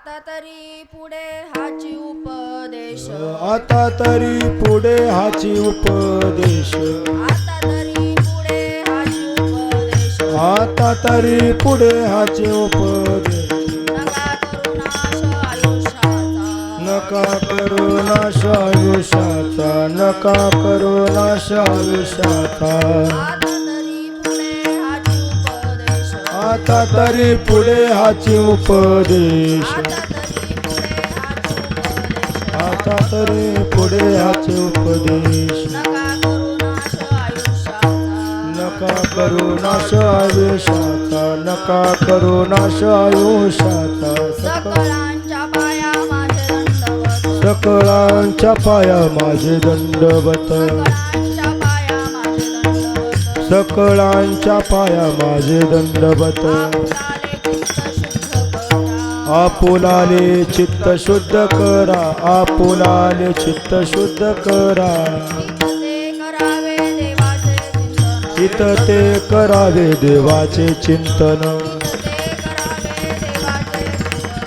आता तरी पुढे हाची उपदेश आता तरी पुढे हाची उपदेश आता तरी पुढे हाची उपदेश आता तरी पुढे हाची उपदेश नका करू नाश आयुष्याचा नका करू नाश आयुष्याचा आता तरी पुढे हाची उपदेश आता तरी पुढे हाची उपदेश नका करू नाश आयुष्याचा नका करू नाश आयुष्याचा सकळांच्या पाया माझे दंडवत सकळांच्या पाया माझे दंडवत आपुलाले चित्त शुद्ध करा आपुलाले चित्त शुद्ध करा हित ते करावे देवाचे चिंतन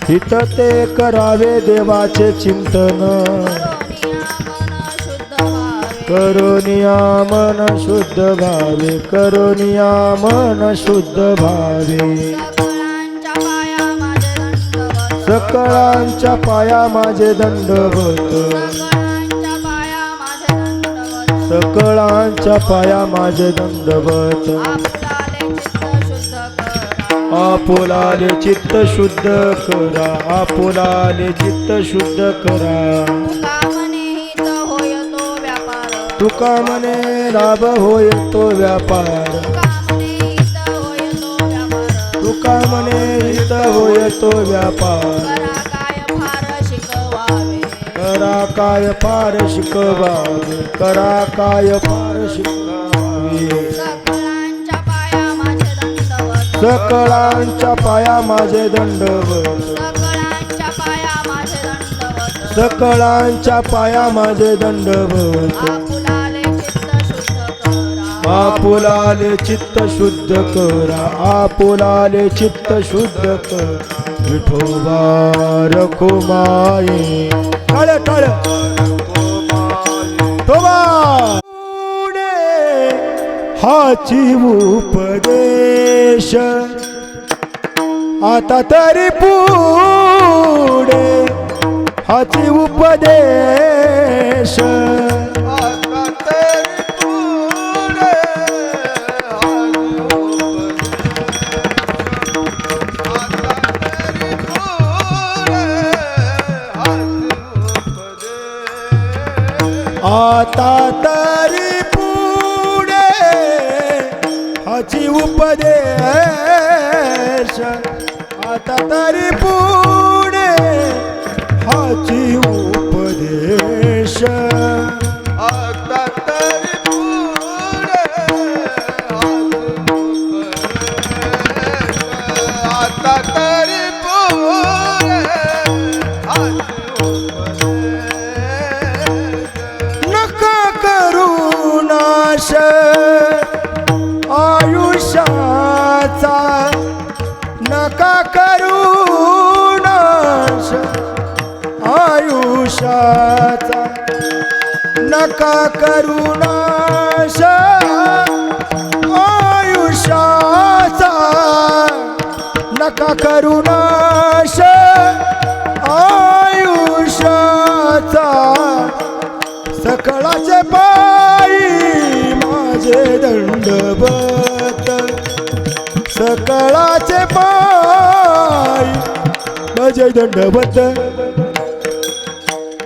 हित ते करावे देवाचे चिंतन करुनिया मन शुद्ध भावे करुनिया मन शुद्ध भावे सकळांच्या पाया माझे दंडवत सकळांच्या पाया माझे दंडवत आपुलाले चित्त शुद्ध करा आपुलाले चित्त शुद्ध करा तुका म्हणे लाभ होय तो व्यापार तुका म्हणे हित होय तो व्यापार करा काय फार शिकवावे करा काय फार शिकवावे सकळांच्या पाया माझे दंडवत सकळांच्या पाया माझे दंडवत आपुलाले चित्त शुद्ध करा आपुलाले चित्त शुद्ध कर विठोबा रखुमाई टाळ टाळ तोबा हाची उपदेश आता तरी पुढे हाची उपदेश आता तरी पुढे हाची उपदेश आता तरी पुढे हाची उपदेश आता तरी पुढे आता तरी पुढे नका करू नाश आयुष्याचा नका करू नाश आयुष्याचा नका करू नाश आयुष्याचा नका करू नाश आयुष्याचा सकळाचे पायी माझे दंडवत सकळाचे पायी माझे दंडवत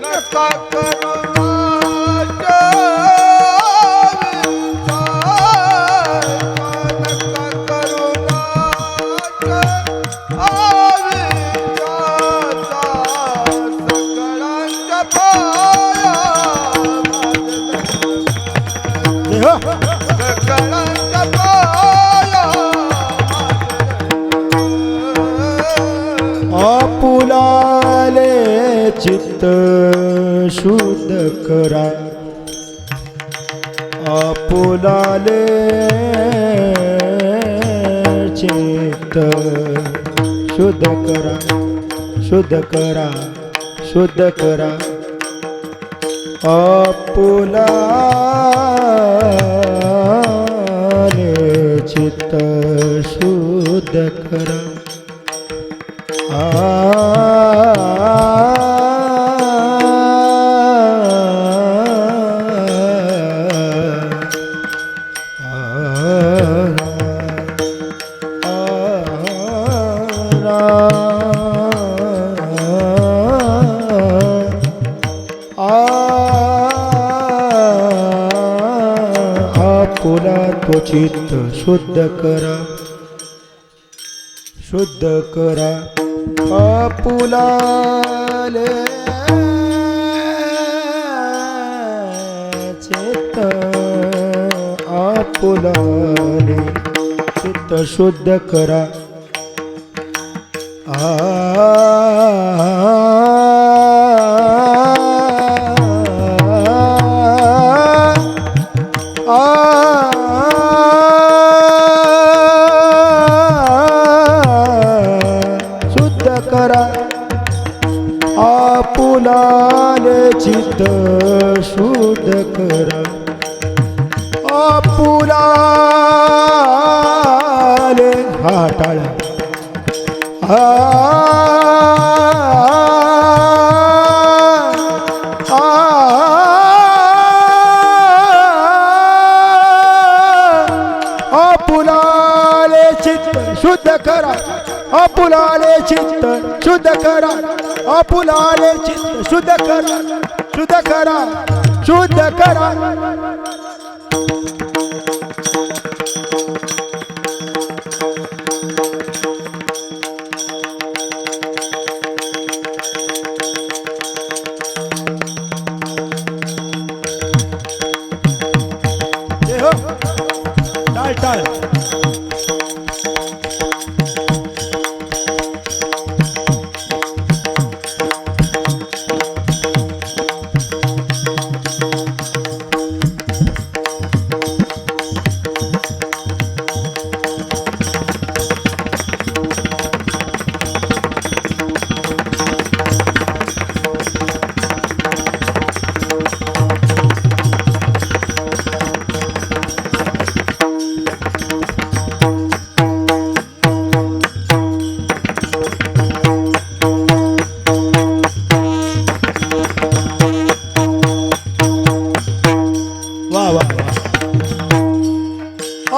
नका करू आपुलाले चित्त शुद्ध करा आपुलाले चित्त शुद्ध करा शुद्ध करा शुद्ध करा आपुलाले चित्त शुद्ध करा आपुला तो चित्त शुद्ध करा शुद्ध करा आपुलाले चित्त आपुलाले चित्त शुद्ध करा शुद्ध करा आपुलाले चित्त शुद्ध करा आपुलाले हा टाळ्या आपुलाले चित्त शुद्ध करा आपुलाले चित्त शुद्ध करा आपुलाले चित्त शुद्ध करा शुद्ध करा शुद्ध करा टाळ टाळ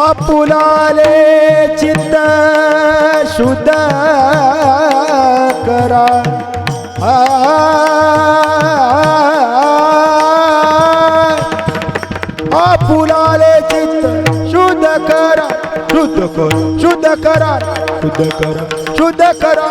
आपुलाले चित्त शुद्ध करा आपुलाले चित्त शुद्ध करा शुद्ध करा शुद्ध करा शुद्ध करा शुद्ध करा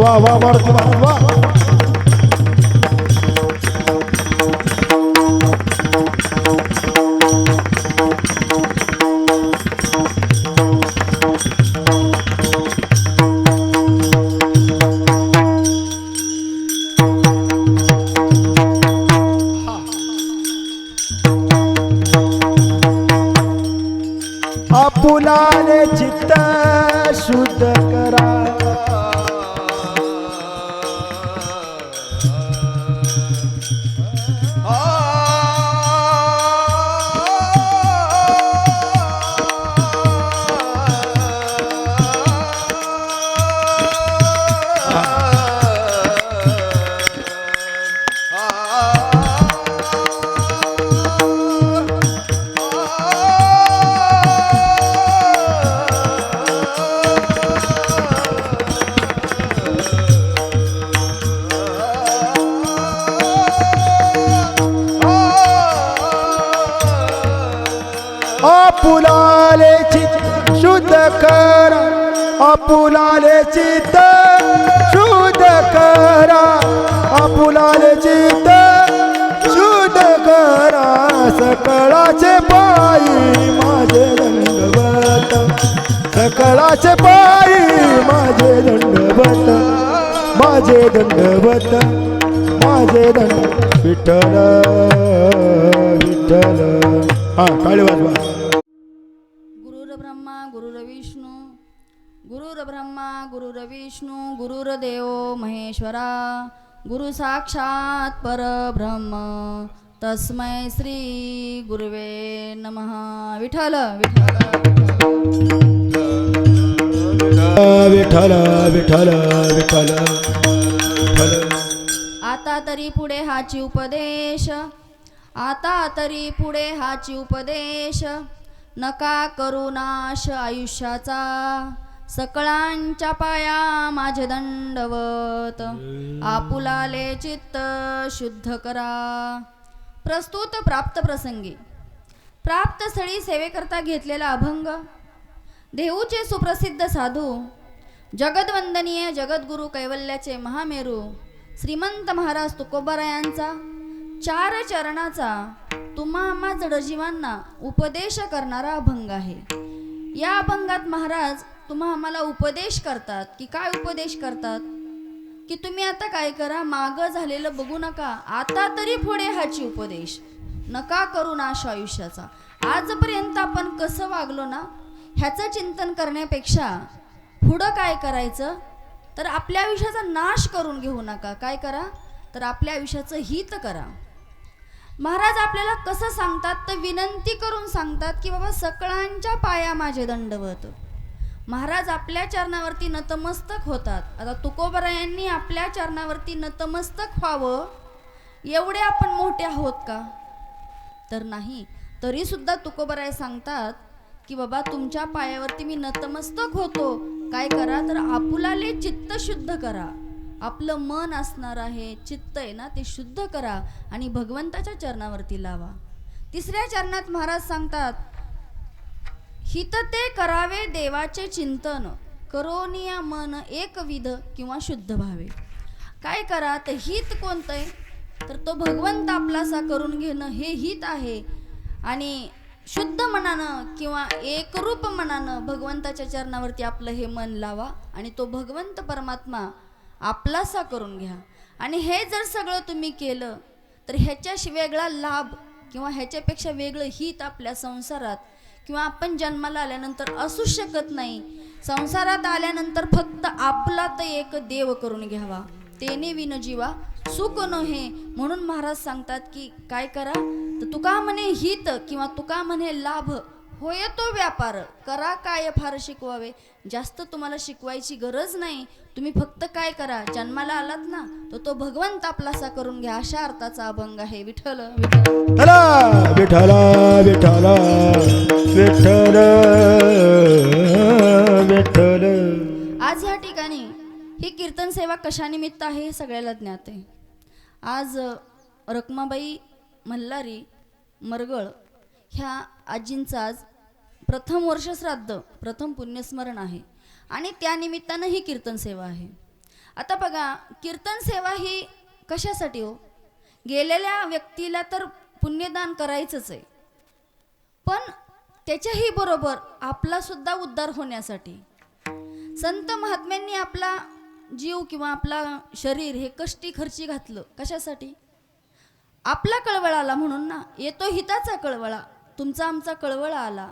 वाह वाह मारुती महाराज वाह आपुलाले चित्त शुद्ध करा आपुलाले चित्त शुद्ध करा आपुलाले चित्त शुद्ध करा आपुलाले चित्त शुद्ध सकळाचे पायी माझे दंडवत, सकळाचे पायी माझे दंडवत, माझे दंडवत, माझे दंड. विठ्ठल विठ्ठल. हा टाळी वाजवा. गुरुर्ब्रह्मा गुरुर्विष्णू गुरुर्ब्रह्मा गुरुर्विष्णू गुरुर्देव महेश्वरा गुरु साक्षात परब्रह्म तस्मै श्री गुरुवे नमः. विठ्ठल विठ्ठल विठ्ठल विठ्ठल विठ्ठल. आता तरी पुढे हाची उपदेश, आता तरी पुढे हाची उपदेश, नका करू नाश आयुष्याचा, सकळांच्या पाया माझे दंडवत, आपुलाले चित्त शुद्ध करा. प्रस्तुत प्राप्त प्रसंगी प्राप्त स्थळी सेवेकरता घेतलेला अभंग देहूचे सुप्रसिद्ध साधू जगदवंदनीय जगद्गुरु कैवल्याचे महामेरू श्रीमंत महाराज तुकोबारायांचा 4 चरणाचा तुम्हा आम्हा जडजीवांना उपदेश करणारा अभंग आहे. या अभंगात महाराज तुम्हा आम्हाला उपदेश करतात की काय उपदेश करतात की तुम्ही आता काय करा, माग झालेलं बघू नका, आता तरी पुढे हाची उपदेश, नका करू नाश आयुष्याचा. आजपर्यंत आपण कसं वागलो ना ह्याचं चिंतन करण्यापेक्षा पुढं काय करायचं तर आपल्या आयुष्याचा नाश करून घेऊ नका. काय करा तर आपल्या आयुष्याचं हित करा. महाराज आपल्याला कसं सांगतात तर विनंती करून सांगतात की बाबा सकळांच्या पाया माझे दंडवत. महाराज आपल्या चरणावरती नतमस्तक होतात. आता तुकोबारायांनी आपल्या चरणावरती नतमस्तक व्हावं एवढे आपण मोठे आहोत का तर नाही. तरी सुद्धा तुकोबाराय सांगतात की बाबा तुमच्या पायावरती मी नतमस्तक होतो. काय करा तर आपुलाले चित्त शुद्ध करा. आपलं मन असणार आहे, चित्त आहे ना ते शुद्ध करा आणि भगवंताच्या चरणावरती लावा. 3ऱ्या चरणात महाराज सांगतात हित ते करावे देवाचे चिंतन, करोनिया मन एकविध किंवा शुद्ध भावे. काय करा तर हित कोणतं आहे तर तो भगवंत आपलासा करून घेणं हे हित आहे. आणि शुद्ध मनानं किंवा एकरूप मनानं भगवंताच्या चरणावरती आपलं हे मन लावा आणि तो भगवंत परमात्मा आपलासा करून घ्या. आणि हे जर सगळं तुम्ही केलं तर ह्याच्याशी वेगळा लाभ किंवा ह्याच्यापेक्षा वेगळं हित आपल्या संसारात किंवा आपण जन्माला आल्यानंतर असू शकत नाही. संसारात आल्यानंतर फक्त आपला तर एक देव करून घ्यावा, तेने विन जीवा सुख नव्हे. म्हणून महाराज सांगतात की काय करा तर तुका म्हणे हित किंवा तुका म्हणे लाभ होय तो व्यापार, करा काय फार शिकवावे. जास्त तुम्हाला शिकवायची गरज नाही. तुम्ही फक्त काय करा जन्माला आलात ना तर तो भगवंत आपलासा करून घ्या. अशा अर्थाचा अभंग आहे. विठ्ठल विठ्ठल विठ्ठल विठ्ठल विठ्ठल विठ्ठल. आज या ठिकाणी ही कीर्तन सेवा कशानिमित्त आहे हे सगळ्याला ज्ञात आहे. आज रखमाबाई मल्हारी मरगळ ह्या आजींचं आज प्रथम वर्ष श्राद्ध, प्रथम पुण्यस्मरण आहे आणि त्यानिमित्तानं ही कीर्तन सेवा आहे. आता बघा कीर्तन सेवा ही कशासाठी हो, गेलेल्या व्यक्तीला तर पुण्यदान करायचंच आहे पण त्याच्याही बरोबर आपला सुद्धा उद्धार होण्यासाठी संत महात्म्यांनी आपला जीव किंवा आपला शरीर हे कष्टी खर्ची घातलं. कशासाठी? आपला कळवळा आला म्हणून ना. येतो हिताचा कळवळा, तुमचा आमचा कळवळा आला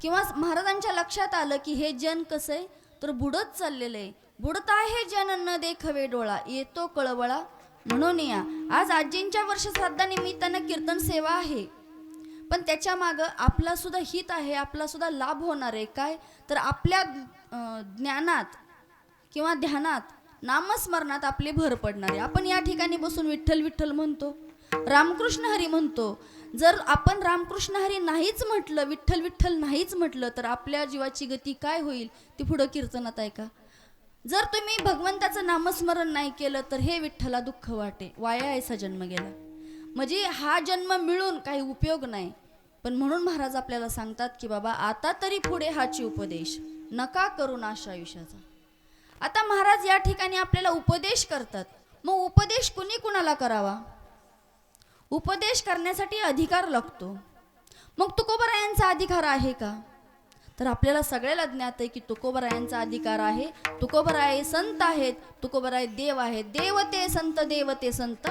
किंवा महाराजांच्या लक्षात आलं की हे जन कसं आहे तर बुडत चाललेलं आहे. बुडत आहे जन न देखवे डोळा, येतो कळवळा म्हणून या. आज आजींच्या वर्षश्राद्धानिमित्तानं कीर्तन सेवा आहे पण त्याच्या मागं आपला सुद्धा हित आहे, आपला सुद्धा लाभ होणार आहे. काय तर आपल्या ज्ञानात किंवा ध्यानात नामस्मरणात आपली भर पडणार आहे. आपण या ठिकाणी बसून विठ्ठल विठ्ठल म्हणतो, रामकृष्ण हरी म्हणतो. जर आपण रामकृष्ण हरी नाहीच म्हटलं, विठ्ठल विठ्ठल नाहीच म्हटलं तर आपल्या जीवाची गती काय होईल ती पुढं कीर्तनात आहे का? जर तुम्ही भगवंताचं नामस्मरण नाही केलं तर हे विठ्ठला दुःख वाटे, वाया ऐसा जन्म गेला. म्हणजे हा जन्म मिळून काही उपयोग नाही. पण म्हणून महाराज आपल्याला सांगतात की बाबा आता तरी पुढे हाची उपदेश, नका करू नाश आयुष्याचा. आता महाराज या ठिकाणी आपल्याला उपदेश करतात. मग उपदेश कुणी कुणाला करावा? उपदेश करण्यासाठी अधिकार लागतो. मग तुकोबरायांचा अधिकार आहे का? तर आपल्याला सगळ्याला ज्ञात आहे की तुकोबरायांचा अधिकार आहे. तुकोबराय संत आहेत, तुकोबराय देव आहेत. देवते संत, देवते संत,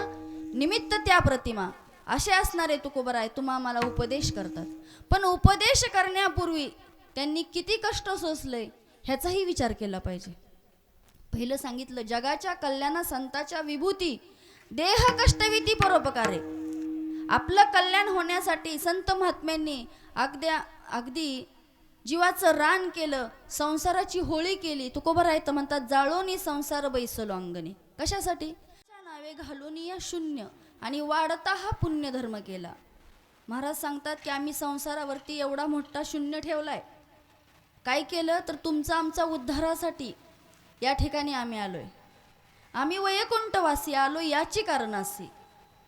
निमित्त त्या प्रतिमा, असे असणारे तुकोबराय तुम्हा मला उपदेश करतात. पण उपदेश करण्यापूर्वी त्यांनी किती कष्ट सोसले ह्याचाही विचार केला पाहिजे. पहिलं सांगितलं, जगाच्या कल्याणा संताच्या विभूती, देह कष्टविती परोपकारे. आपलं कल्याण होण्यासाठी संत महात्म्यांनी अगदी जीवाचं रान केलं, संसाराची होळी केली. तुकोबराय तर म्हणतात, जाळोनी संसार बैसलो अंगणी. कशासाठी? नावे घालून या शून्य आणि वाढता हा पुण्यधर्म केला. महाराज सांगतात की आम्ही संसारावरती एवढा मोठा शून्य ठेवलाय. काय केलं तर तुमचा आमचा उद्धारासाठी या ठिकाणी आम्ही आलोय. आम्ही वैकुंठवासी आलो याची कारणासी,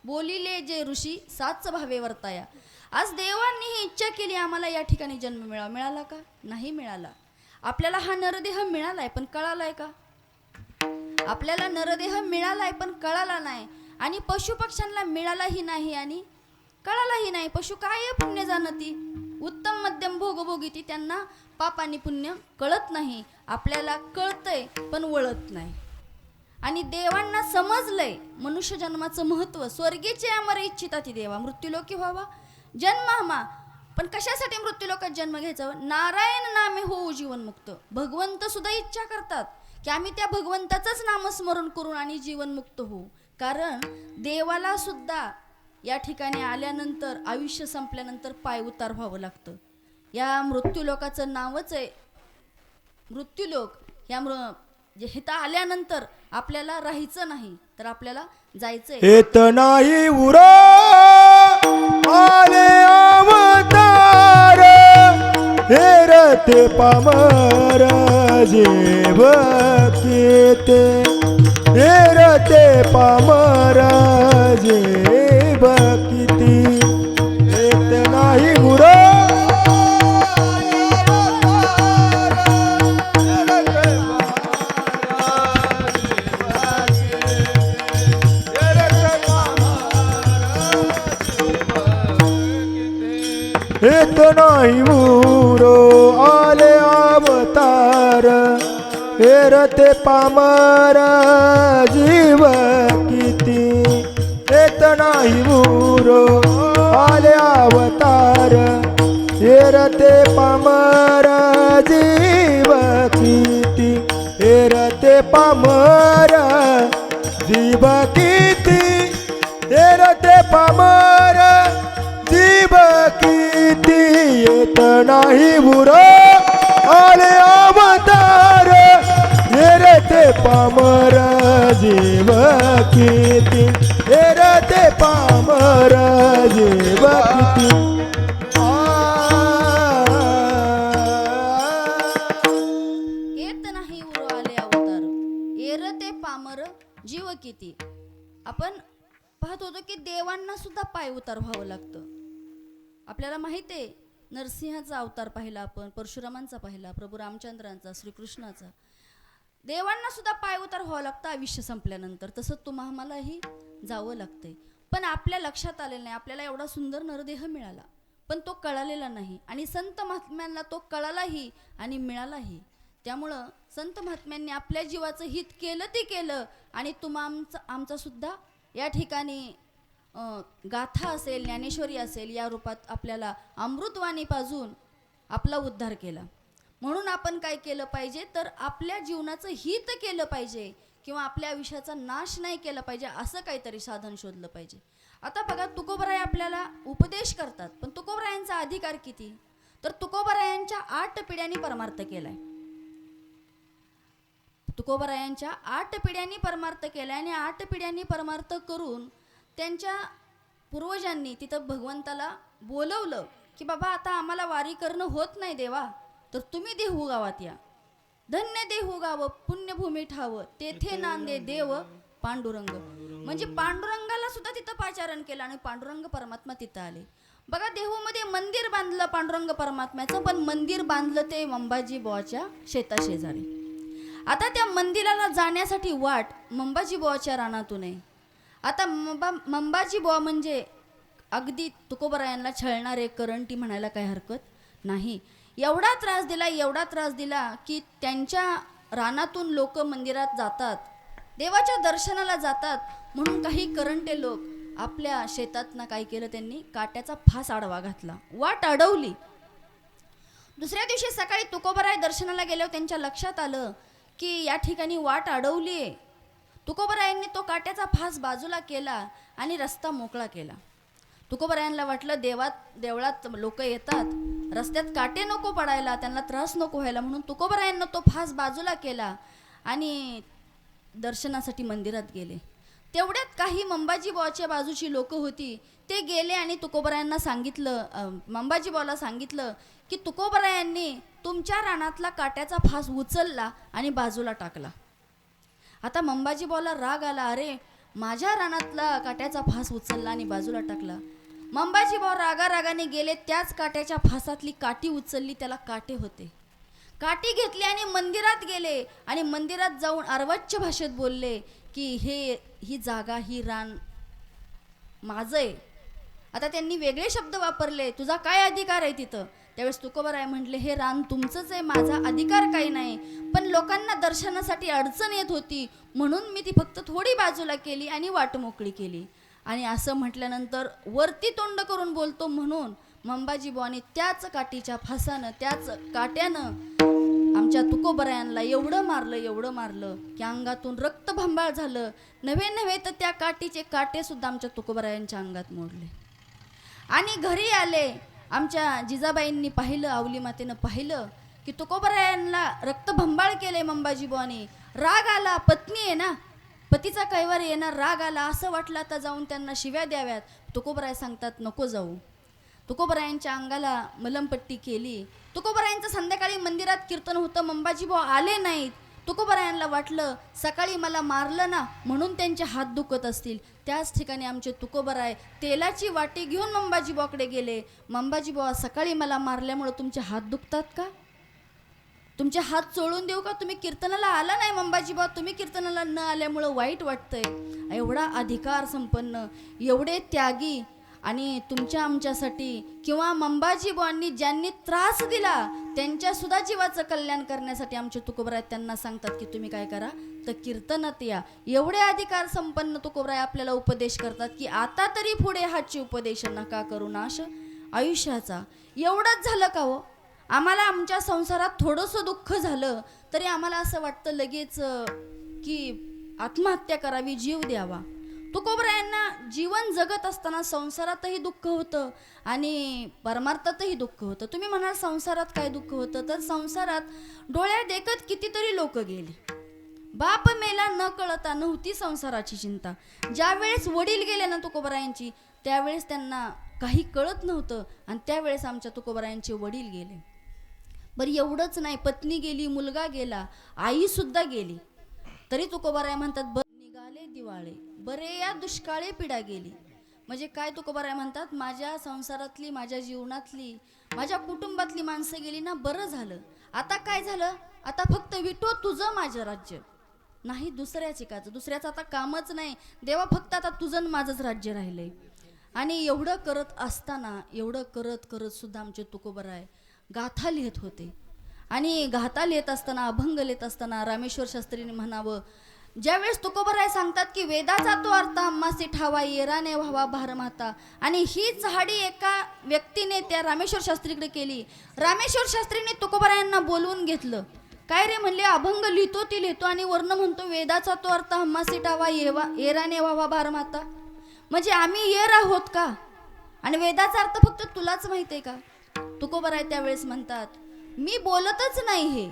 बोलिले जे ऋषी साच भावे वर्ताया. आज देवांनी ही इच्छा केली आम्हाला या ठिकाणी जन्म मिळावा. मिळाला का? नाही मिळाला. आपल्याला हा नरदेह मिळालाय पण कळालाय का? आपल्याला नरदेह मिळालाय पण कळाला नाही. आणि पशुपक्ष्यांना मिळालाही नाही आणि कळालाही नाही. पशु काय पुण्य जाणती, उत्तम मध्यम भोगभोगीती, त्यांना पाप आणि पुण्य कळत नाही. आपल्याला कळतंय पण वळत नाही. आणि देवांना समजलंय मनुष्य जन्माचं महत्व. स्वर्गीचे अमर इच्छिता ती देवा, मृत्यूलोकी व्हावा जन्म हमा. पण कशासाठी मृत्यूलोकात जन्म घ्यायचा? नारायण नामे होऊ जीवनमुक्त. भगवंत सुद्धा इच्छा करतात की आम्ही त्या भगवंताचंच नामस्मरण करून आणि जीवनमुक्त होऊ. कारण देवाला सुद्धा या ठिकाणी आल्यानंतर, आयुष्य संपल्यानंतर पाय उतार व्हावं लागतं. या मृत्यूलोकाचं नावच आहे मृत्यूलोक. या हिता आल्यानंतर आपल्याला राहायचं नाही, तर आपल्याला जायचंय. येत नाही उरा आले अवतार, हेरते पामर जीव किती, हेरते पामर जीव किती. येत नाही उरा येत नाही मुरो आले अवतार, हेरते पामर जीव किती. येत नाही मुरो आले अवतार, हेरते पामर जीव किती. हेरते पामर जीव किती, हेरते पामर जीव किती. येत नाही बुरा आले अवतार, हेरते पामर जीव किती. हेरते पामर जीव किती. येत नाही उरो आले अवतार, हेरते पामर जीव किती. आपण पाहत होतो की देवांना सुद्धा पाय उतार व्हावं लागतं. आपल्याला माहिती आहे, नरसिंहाचा अवतार पाहिला आपण, परशुरामांचा पाहिला, प्रभू रामचंद्रांचा, श्रीकृष्णाचा. देवांना सुद्धा पाय उतार व्हावं लागतं आयुष्य संपल्यानंतर. तसं तुम्हालाही जावं लागतंय. पण आपल्या लक्षात आलेलं नाही. आपल्याला एवढा सुंदर नरदेह मिळाला पण तो कळालेला नाही. आणि संत महात्म्यांना तो कळालाही आणि मिळालाही. त्यामुळं संत महात्म्यांनी आपल्या जीवाचं हित केलं ते केलं. आणि आमचा सुद्धा या ठिकाणी गाथा असेल, ज्ञानेश्वरी असेल, या रूपात आपल्याला अमृतवाणी पाजून आपला उद्धार केला. म्हणून आपण काय केलं पाहिजे तर आपल्या जीवनाचं हित केलं पाहिजे किंवा आपल्या आयुष्याचा नाश नाही केला पाहिजे. असं काहीतरी साधन शोधलं पाहिजे. आता बघा, तुकोबराय आपल्याला उपदेश करतात, पण तुकोबरायांचा अधिकार किती? तर तुकोबरायांच्या 8 पिढ्यांनी परमार्थ केलाय. तुकोबरायांच्या 8 पिढ्यांनी परमार्थ केलाय. आणि 8 पिढ्यांनी परमार्थ करून त्यांच्या पूर्वजांनी तिथं भगवंताला बोलवलं की बाबा आता आम्हाला वारी करणं होत नाही देवा, तर तुम्ही देहू गावात या. धन्य देहू गाव पुण्यभूमी ठाव, तेथे नांदे देव पांडुरंग. म्हणजे पांडुरंगाला सुद्धा तिथं पाचारण केलं आणि पांडुरंग परमात्मा तिथं आले. बघा, देहूमध्ये मंदिर बांधलं पांडुरंग परमात्म्याचं, पण मंदिर बांधलं ते मंबाजी बुवाच्या शेताशेजारी. आता त्या मंदिराला जाण्यासाठी वाट मंबाजी बुवाच्या रानातून आहे. आता मंबाजी बुवा म्हणजे अगदी तुकोबरायांना छळणारे करंटी म्हणायला काही हरकत नाही. एवढा त्रास दिला की त्यांच्या रानातून लोक मंदिरात जातात, देवाच्या दर्शनाला जातात म्हणून काही करंटे लोक आपल्या शेतातनं काय केलं, त्यांनी काट्याचा फास आडवा घातला, वाट अडवली. दुसऱ्या दिवशी सकाळी तुकोबराय दर्शनाला गेल्यावर त्यांच्या लक्षात आलं की या ठिकाणी वाट अडवली आहे. तुकोबरायांनी तो काट्याचा फास बाजूला केला आणि रस्ता मोकळा केला. तुकोबरायांना वाटलं देवळात लोक येतात, रस्त्यात काटे नको पडायला, त्यांना त्रास नको व्हायला, म्हणून तुकोबरायांना तो फास बाजूला केला आणि दर्शनासाठी मंदिरात गेले. तेवढ्यात काही मंबाजीबुवाच्या बाजूची लोक होती, ते गेले आणि तुकोबरायांना सांगितलं, मंबाजीबुवाला सांगितलं की तुकोबरायांनी तुमच्या रानातला काट्याचा फास उचलला आणि बाजूला टाकला. आता मंबाजीबुवाला राग आला, अरे माझ्या रानातला काट्याचा फास उचलला आणि बाजूला टाकला. मंबाजीबुवा रागारागाने गेले, त्याच काट्याच्या फासातली काठी उचलली, त्याला काटे होते, काठी घेतली आणि मंदिरात गेले आणि मंदिरात जाऊन अर्वाच्य भाषेत बोलले की ही जागा, ही रान माझं आहे. आता त्यांनी वेगळे शब्द वापरले, तुझा काय अधिकार आहे तिथं. त्यावेळेस तुकोबराय म्हटले, हे रान तुमचंच आहे, माझा अधिकार काही नाही, पण लोकांना दर्शनासाठी अडचण येत होती म्हणून मी ती फक्त थोडी बाजूला केली आणि वाट मोकळी केली. आणि असं म्हटल्यानंतर वरती तोंड करून बोलतो म्हणून मंबाजीबुवांनी त्याच काठीच्या फासानं, त्याच काट्यानं आमच्या तुकोबरायांना एवढं मारलं की अंगातून रक्तभंबाळ झालं. नव्हे तर त्या काठीचे काटे सुद्धा आमच्या तुकोबरायांच्या अंगात मोडले. आणि घरी आले, आमच्या जिजाबाईंनी पाहिलं, आवली मातेनं पाहिलं की तुकोबरायांना रक्तभंबाळ केले मंबाजीबुवांनी. राग आला, पत्नी आहे ना, पतीचा कैवार येणार, राग आला, असं वाटलं आता जाऊन त्यांना शिव्या द्याव्यात. तुकोबराय सांगतात नको जाऊ. तुकोबरायांच्या अंगाला मलमपट्टी केली. तुकोबरायांचं संध्याकाळी मंदिरात कीर्तन होतं, मंबाजीबुवा आले नाहीत. तुकोबरायांना वाटलं सकाळी मला मारलं ना म्हणून त्यांचे हात दुखत असतील. त्याच ठिकाणी आमचे तुकोबराय तेलाची वाटी घेऊन मंबाजीबुवाकडे गेले. मंबाजीबुवा, सकाळी मला मारल्यामुळे तुमचे हात दुखतात का? तुमचे हात चोळून देऊ का? तुम्ही कीर्तनाला आला नाही मंबाजीबुवा, तुम्ही कीर्तनाला न आल्यामुळं वाईट वाटतंय. एवढा अधिकार संपन्न, एवढे त्यागी आणि तुमच्या आमच्यासाठी किंवा मंबाजीबुवांनी ज्यांनी त्रास दिला त्यांच्या सुद्धा जीवाचं कल्याण करण्यासाठी आमचे तुकोबराय त्यांना सांगतात की तुम्ही काय करा तर कीर्तनात या. एवढे अधिकार संपन्न तुकोबराय आपल्याला उपदेश करतात की आता तरी पुढे हाची उपदेश नका करू नाश आयुष्याचा. एवढंच झालं का हो? आम्हाला आमच्या संसारात थोडंसं दुःख झालं तरी आम्हाला असं वाटतं लगेच की आत्महत्या करावी, जीव द्यावा. तुकोबरायांना जीवन जगत असताना संसारातही दुःख होतं आणि परमार्थातही दुःख होतं. तुम्ही म्हणाल संसारात काय दुःख होतं, तर संसारात डोळ्या देखत कितीतरी लोक गेली. बाप मेला न कळता नव्हती संसाराची चिंता. ज्या वेळेस वडील गेले ना तुकोबरायांची, त्यावेळेस त्यांना काही कळत नव्हतं आणि त्यावेळेस आमच्या तुकोबरायांचे वडील गेले. बरं एवढंच नाही, पत्नी गेली, मुलगा गेला, आई सुद्धा गेली. तरी तुकोबराय म्हणतात निघाले दिवाळे बरे या दुष्काळे पिढा गेली. म्हणजे काय तुकोबराय म्हणतात, माझ्या संसारातली, माझ्या जीवनातली, माझ्या कुटुंबातली माणसं गेली ना, बरं झालं. आता काय झालं, आता फक्त विटो तुझं माझं राज्य, नाही दुसऱ्याचे काच, दुसऱ्याचं आता कामच नाही देवा, फक्त आता तुझं माझंच राज्य राहिलंय. आणि एवढं करत असताना, एवढं करत करत सुद्धा आमचे तुकोबराय गाथा लिहित होते. आणि गाथा लिहित असताना, अभंग लिहित असताना रामेश्वर शास्त्रीने म्हणावं, ज्यावेळेस तुकोबराय सांगतात की वेदाचा तो अर्थ आम्हासी ठावा, येराने व्हावा भारमाता, आणि ही चहाडी एका व्यक्तीने त्या रामेश्वर शास्त्रीकडे केली. रामेश्वर शास्त्रीने तुकोबरायांना बोलवून घेतलं. काय रे म्हणले, अभंग लिहितो ती लिहितो आणि वर्ण म्हणतो वेदाचा तो अर्थ आम्हासी ठावा, येराने व्हावा भारमाता. म्हणजे आम्ही येर आहोत का? आणि वेदाचा अर्थ फक्त तुलाच माहित आहे का? तुकोबराय त्यावेळेस म्हणतात, मी बोलतच नाही, हे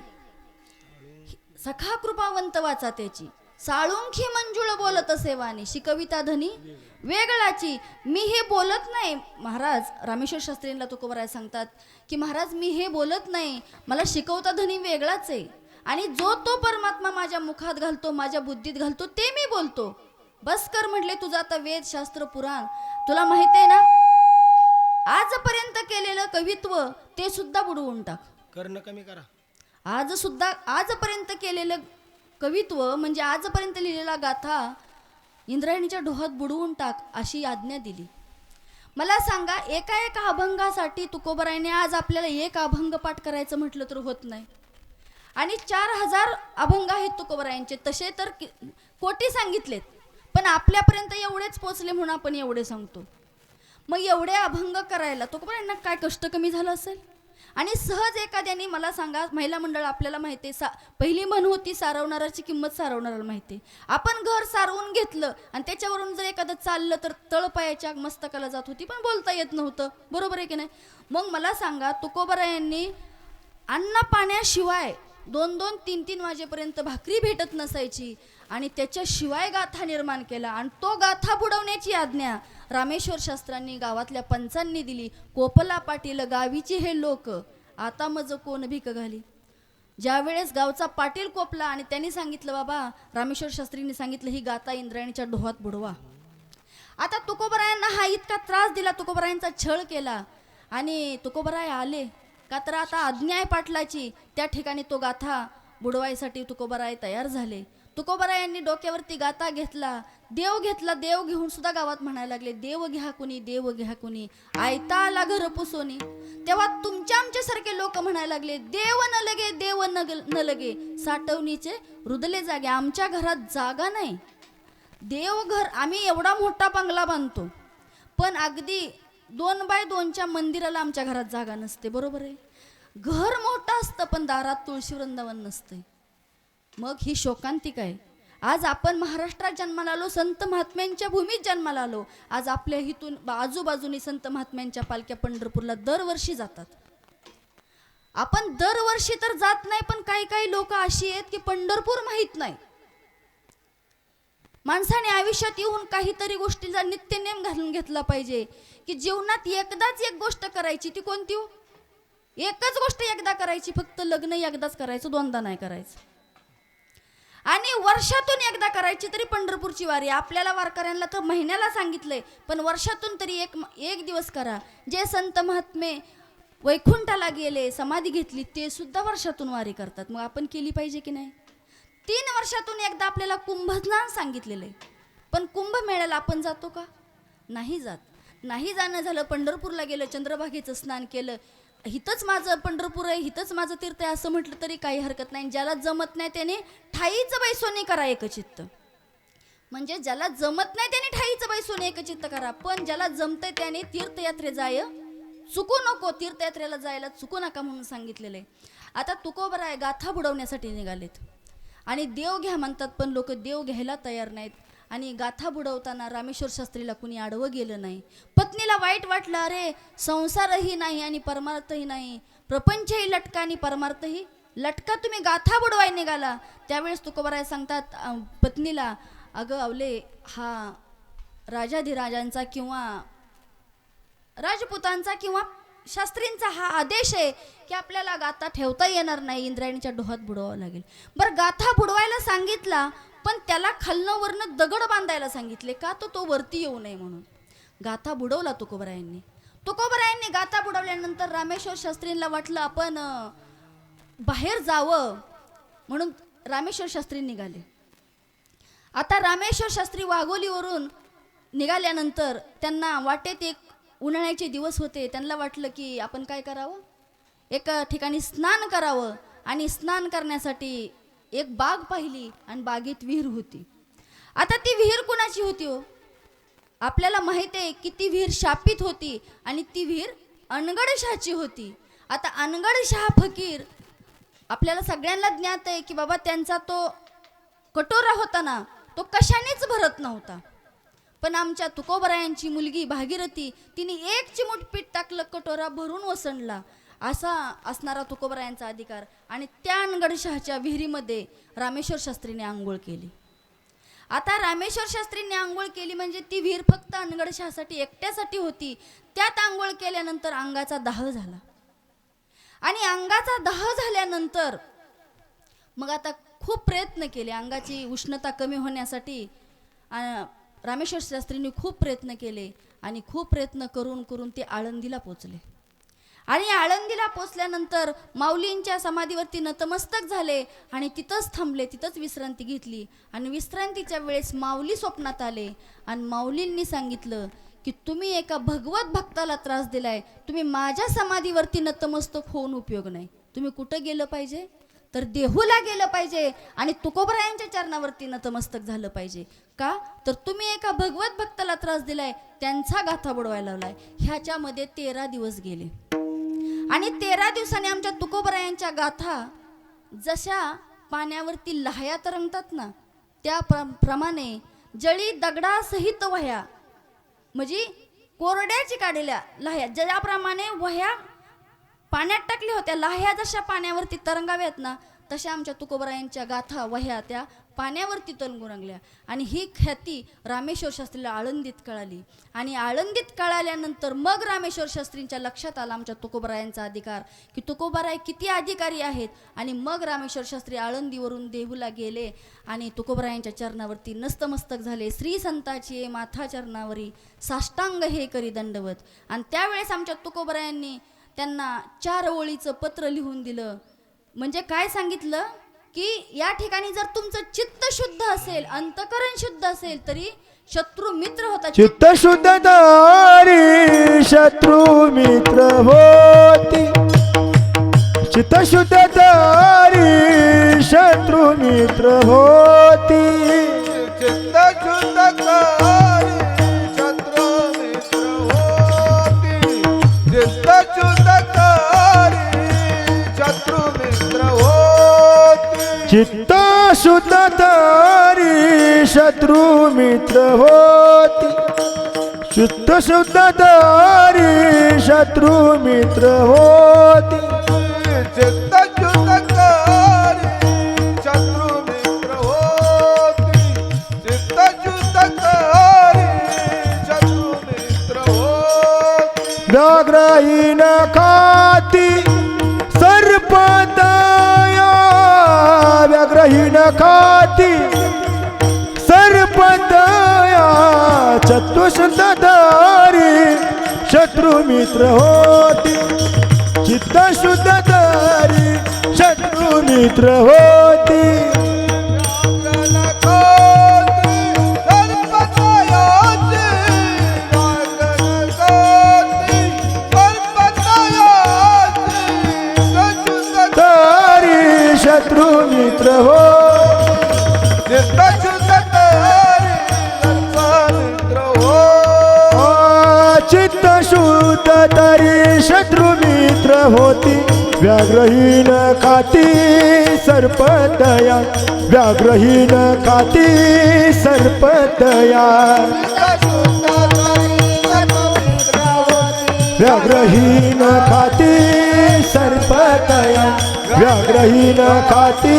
सखा कृपावंत वाचा त्याची, साळुंखी मंजुळ बोलत सेवानी, शिकविता धनी वेगळाची. मी हे बोलत नाही महाराज. रामेश्वर शास्त्रींना तुकोबराय सांगतात की महाराज मी हे बोलत नाही, मला शिकवता धनी वेगळाच आहे, आणि जो तो परमात्मा माझ्या मुखात घालतो, माझ्या बुद्धीत घालतो, ते मी बोलतो. बस कर म्हटले तुझं आता वेद शास्त्र पुराण. तुला माहित आहे ना, आजपर्यंत केलेलं कवित्व ते सुद्धा बुडवून टाक, करणं कमी करा. आजपर्यंत केलेलं कवित्व म्हणजे आजपर्यंत लिहिलेला गाथा इंद्रायणीच्या डोहात बुडवून टाक, अशी आज्ञा दिली. मला सांगा, एका अभंगासाठी तुकोबरायने आज आपल्याला एक अभंग पाठ करायचं म्हटलं तर होत नाही. आणि 4000 अभंग आहेत तुकोबरायांचे, तसे तर कोटी सांगितलेत, पण आपल्यापर्यंत एवढेच पोचले म्हणून आपण एवढे सांगतो. मग एवढे अभंग करायला तुकोबरायांना काय कष्ट कमी झालं असेल? आणि सहज एखाद्याने, मला सांगा, महिला मंडळ आपल्याला माहिती आहे, पहिली म्हण होती, सारवणाराची किंमत सारवणाऱ्याला माहिती आहे. आपण घर सारवून घेतलं आणि त्याच्यावरून जर एखादं चाललं तर तळपायाच्या मस्तकाला जात होती, पण बोलता येत नव्हतं. बरोबर आहे की नाही? मग मला सांगा, तुकोबरायांनी अन्न पाण्याशिवाय 2-2, 3-3 वाजेपर्यंत भाकरी भेटत नसायची आणि त्याच्याशिवाय गाथा निर्माण केला. आणि तो गाथा बुडवण्याची आज्ञा रामेश्वर शास्त्रांनी गावातल्या पंचांनी दिली. कोपला पाटील गावीची हे लोक, आता मज कोण भीक घाली. ज्यावेळेस गावचा पाटील कोपला आणि त्यांनी सांगितलं, बाबा रामेश्वर शास्त्रींनी सांगितलं, ही गाथा इंद्रायणीच्या डोहात बुडवा. आता तुकोबरायांना हा इतका त्रास दिला, तुकोबरायांचा छळ केला आणि तुकोबराय आले का तर आता आज्ञा आहे पाटलाची. त्या ठिकाणी तो गाथा बुडवायसाठी तुकोबराय तयार झाले. तुकोबरायांनी डोक्यावरती गाथा घेतला, देव घेतला. देव घेऊन सुद्धा गावात म्हणायला लागले, देव घ्या कुणी, देव घ्या कुणी, आयता आला घर पुसोनी. तेव्हा तुमच्या आमच्यासारखे लोक म्हणायला लागले, देव न लगे, देव न लगे, साठवणीचे रुदले जागे. आमच्या घरात जागा नाही. देवघर, आम्ही एवढा मोठा बंगला बांधतो, पण अगदी 2x2च्या मंदिराला आमच्या घरात जागा नसते. बरोबर आहे? घर मोठं असतं पण दारात तुळशी वृंदावन नसते. मग ही शोकांतिका आहे. आज आपण महाराष्ट्रात जन्माला आलो, संत महात्म्यांच्या भूमीत जन्माला आलो. आज आपल्या हितून आजूबाजूनी संत महात्म्यांच्या पालख्या पंढरपूरला दरवर्षी जातात. आपण दरवर्षी तर जात नाही, पण काही काही लोक अशी आहेत की पंढरपूर माहीत नाही. माणसाने आयुष्यात येऊन काहीतरी गोष्टीचा नित्यनेम घालून घेतला पाहिजे की जीवनात एकदाच एक गोष्ट करायची. ती कोणती हो? एकच गोष्ट एकदा करायची, फक्त लग्न एकदाच करायचं, दोनदा नाही करायचं. आणि वर्षातून एकदा करायची तरी पंढरपूरची वारी. आपल्याला वारकऱ्यांना तर महिन्याला सांगितलंय, पण वर्षातून तरी एक दिवस करा. जे संत महात्मे वैकुंठाला गेले, समाधी घेतली, ते सुद्धा वर्षातून वारी करतात. मग आपण केली पाहिजे की नाही? 3 वर्षातून एकदा आपल्याला कुंभस्नान सांगितलेलं आहे, पण कुंभमेळ्याला आपण जातो का? नाही जात. नाही जाणं झालं, पंढरपूरला गेलं, चंद्रभागेचं स्नान केलं, हितच माझं पंढरपूर आहे, हितच माझं तीर्थ आहे असं म्हटलं तरी काही हरकत नाही. ज्याला जमत नाही त्याने ठाईचं बैसोनी करा एकचित्त. म्हणजे ज्याला जमत नाही त्याने ठाईचं बैसोनी एकचित्त करा, पण ज्याला जमतंय त्याने तीर्थयात्रे जाय चुकू नको, तीर्थयात्रेला जायला चुकू नका म्हणून सांगितलेलं आहे. आता तुकोबराय गाथा बुडवण्यासाठी निघालेत आणि देव घ्या म्हणतात, पण लोक देव घ्यायला तयार नाहीत. आणि गाथा बुडवताना रामेश्वर शास्त्रीला कुणी आडवं गेलं नाही. पत्नीला वाईट वाटलं, अरे संसारही नाही आणि परमार्थही नाही, प्रपंचही लटका आणि परमार्थही लटका, तुम्ही गाथा बुडवाय निघाला. त्यावेळेस तुकोबराय सांगतात पत्नीला, अगं अवले, हा राजाधिराजांचा किंवा राजपुतांचा किंवा शास्त्रींचा हा आदेश आहे की आपल्याला गाथा ठेवता येणार नाही, इंद्रायणीच्या डोहात बुडवावं लागेल. बरं, गाथा बुडवायला सांगितला, पण त्याला खालनं वरनं दगड बांधायला सांगितले का? तो वरती येऊ नये म्हणून. गाथा बुडवला तुकोबरायांनी. तुकोबरायांनी गाथा बुडवल्यानंतर रामेश्वर शास्त्रींना वाटलं आपण बाहेर जावं, म्हणून रामेश्वर शास्त्री निघाले. आता रामेश्वर शास्त्री वाघोलीवरून निघाल्यानंतर त्यांना वाटेत एक उन्हाळ्याचे दिवस होते. त्यांना वाटलं की आपण काय करावं, एका ठिकाणी स्नान करावं. आणि स्नान करण्यासाठी एक बाग पाहिली आणि बागेत विहीर होती. आता ती विहीर कुणाची होती हो? आपल्याला माहिती आहे की ती विहीर शापित होती आणि ती विहीर अनगडशहाची होती. आता अनगडशहा फकीर आपल्याला सगळ्यांना ज्ञात आहे की बाबा त्यांचा तो कटोरा होता ना, तो कशानेच भरत नव्हता. पण आमच्या तुकोबरायांची मुलगी भागीरथी, तिने 1 चिमूट पीठ टाकलं, कटोरा भरून ओसंडला. असा असणारा तुकोबरायांचा अधिकार. आणि त्या अनगडशहाच्या विहिरीमध्ये रामेश्वर शास्त्रीने आंघोळ केली. आता रामेश्वर शास्त्रीने आंघोळ केली म्हणजे ती विहीर फक्त अनगडशहासाठी एकट्यासाठी होती. त्यात आंघोळ केल्यानंतर अंगाचा दाह झाला. आणि अंगाचा दाह झाल्यानंतर मग आता खूप प्रयत्न केले अंगाची उष्णता कमी होण्यासाठी. रामेश्वर शास्त्रींनी खूप प्रयत्न केले आणि खूप प्रयत्न करून करून ते आळंदीला पोचले. आणि आळंदीला पोचल्यानंतर माऊलींच्या समाधीवरती नतमस्तक झाले आणि तिथंच थांबले, तिथंच विश्रांती घेतली. आणि विश्रांतीच्या वेळेस माऊली स्वप्नात आले आणि माऊलींनी सांगितलं की तुम्ही एका भगवत भक्ताला त्रास दिलाय, तुम्ही माझ्या समाधीवरती नतमस्तक होऊन उपयोग नाही. तुम्ही कुठं गेलं पाहिजे, तर देहूला गेलं पाहिजे आणि तुकोबरायांच्या चरणावरती नतमस्तक झालं पाहिजे. का तर तुम्ही एका भगवत भक्ताला त्रास दिलाय, त्यांचा गाथा बुडवायला लावलाय. ह्याच्यामध्ये 13 दिवस गेले आणि 13 दिवसांनी आमच्या तुकोबरायांच्या गाथा जशा पाण्यावरती लहाया तरंगतात ना, त्या प्रमाणे जळी दगडासहित वह्या, म्हणजे कोरड्याची काढलेल्या लहाया, ज्याप्रमाणे वह्या पाण्यात टाकल्या होत्या, लाह्या जशा पाण्यावरती तरंगाव्यात ना, तशा आमच्या तुकोबरायांच्या गाथा वह्या त्या पाण्यावरती तरंगू लागल्या. आणि ही ख्याती रामेश्वर शास्त्रीला आळंदीत कळाली. आणि आळंदीत कळाल्यानंतर मग रामेश्वर शास्त्रींच्या लक्षात आला आमच्या तुकोबरायांचा अधिकार, की तुकोबराय किती अधिकारी आहेत. आणि मग रामेश्वर शास्त्री आळंदीवरून देहूला गेले आणि तुकोबरायांच्या चरणावरती नस्तमस्तक झाले. श्री संताची माथा चरणावरी साष्टांग हे करी दंडवत. आणि त्यावेळेस आमच्या तुकोबरायांनी त्यांना 4 ओळीचं पत्र लिहून दिलं. म्हणजे काय सांगितलं, की या ठिकाणी जर तुमचं चित्त शुद्ध असेल, अंतकरण शुद्ध असेल, तरी शत्रू मित्र होता. चित्त शुद्ध तारी शत्रू मित्र होती. चित्त शुद्ध तारी शत्रू मित्र होती. चित्त शुद्ध तारी शत्रू मित्र होती. चित्त शुद्ध तारी शत्रू मित्र होती. चित्त शुद्ध तारी शत्रू मित्र होती. चित्त शुद्ध तारी शत्रू मित्र होती. चित्त शुद्ध तारी शत्रू मित्र होती. चित्त शुद्ध तारी शत्रू मित्र होती. व्याघ्रहीन खाती सर्पदया. व्याघ्रहीन खाती सर्पदया. चतुशुद्ध तारी शत्रू मित्र होती. चित्त शुद्ध तारी शत्रू मित्र होती. तारी शत्रू मित्र हो. चित्त शुद्ध तारी मित्र हो. चित्त शुद्ध तारी शत्रू मित्र होती. व्याघ्रहीन खाती सर्पदया. व्याघ्रहीन खाती सर्पदया. व्याघ्रहीन खाती सर्पदया. व्याघ्रहीन खाती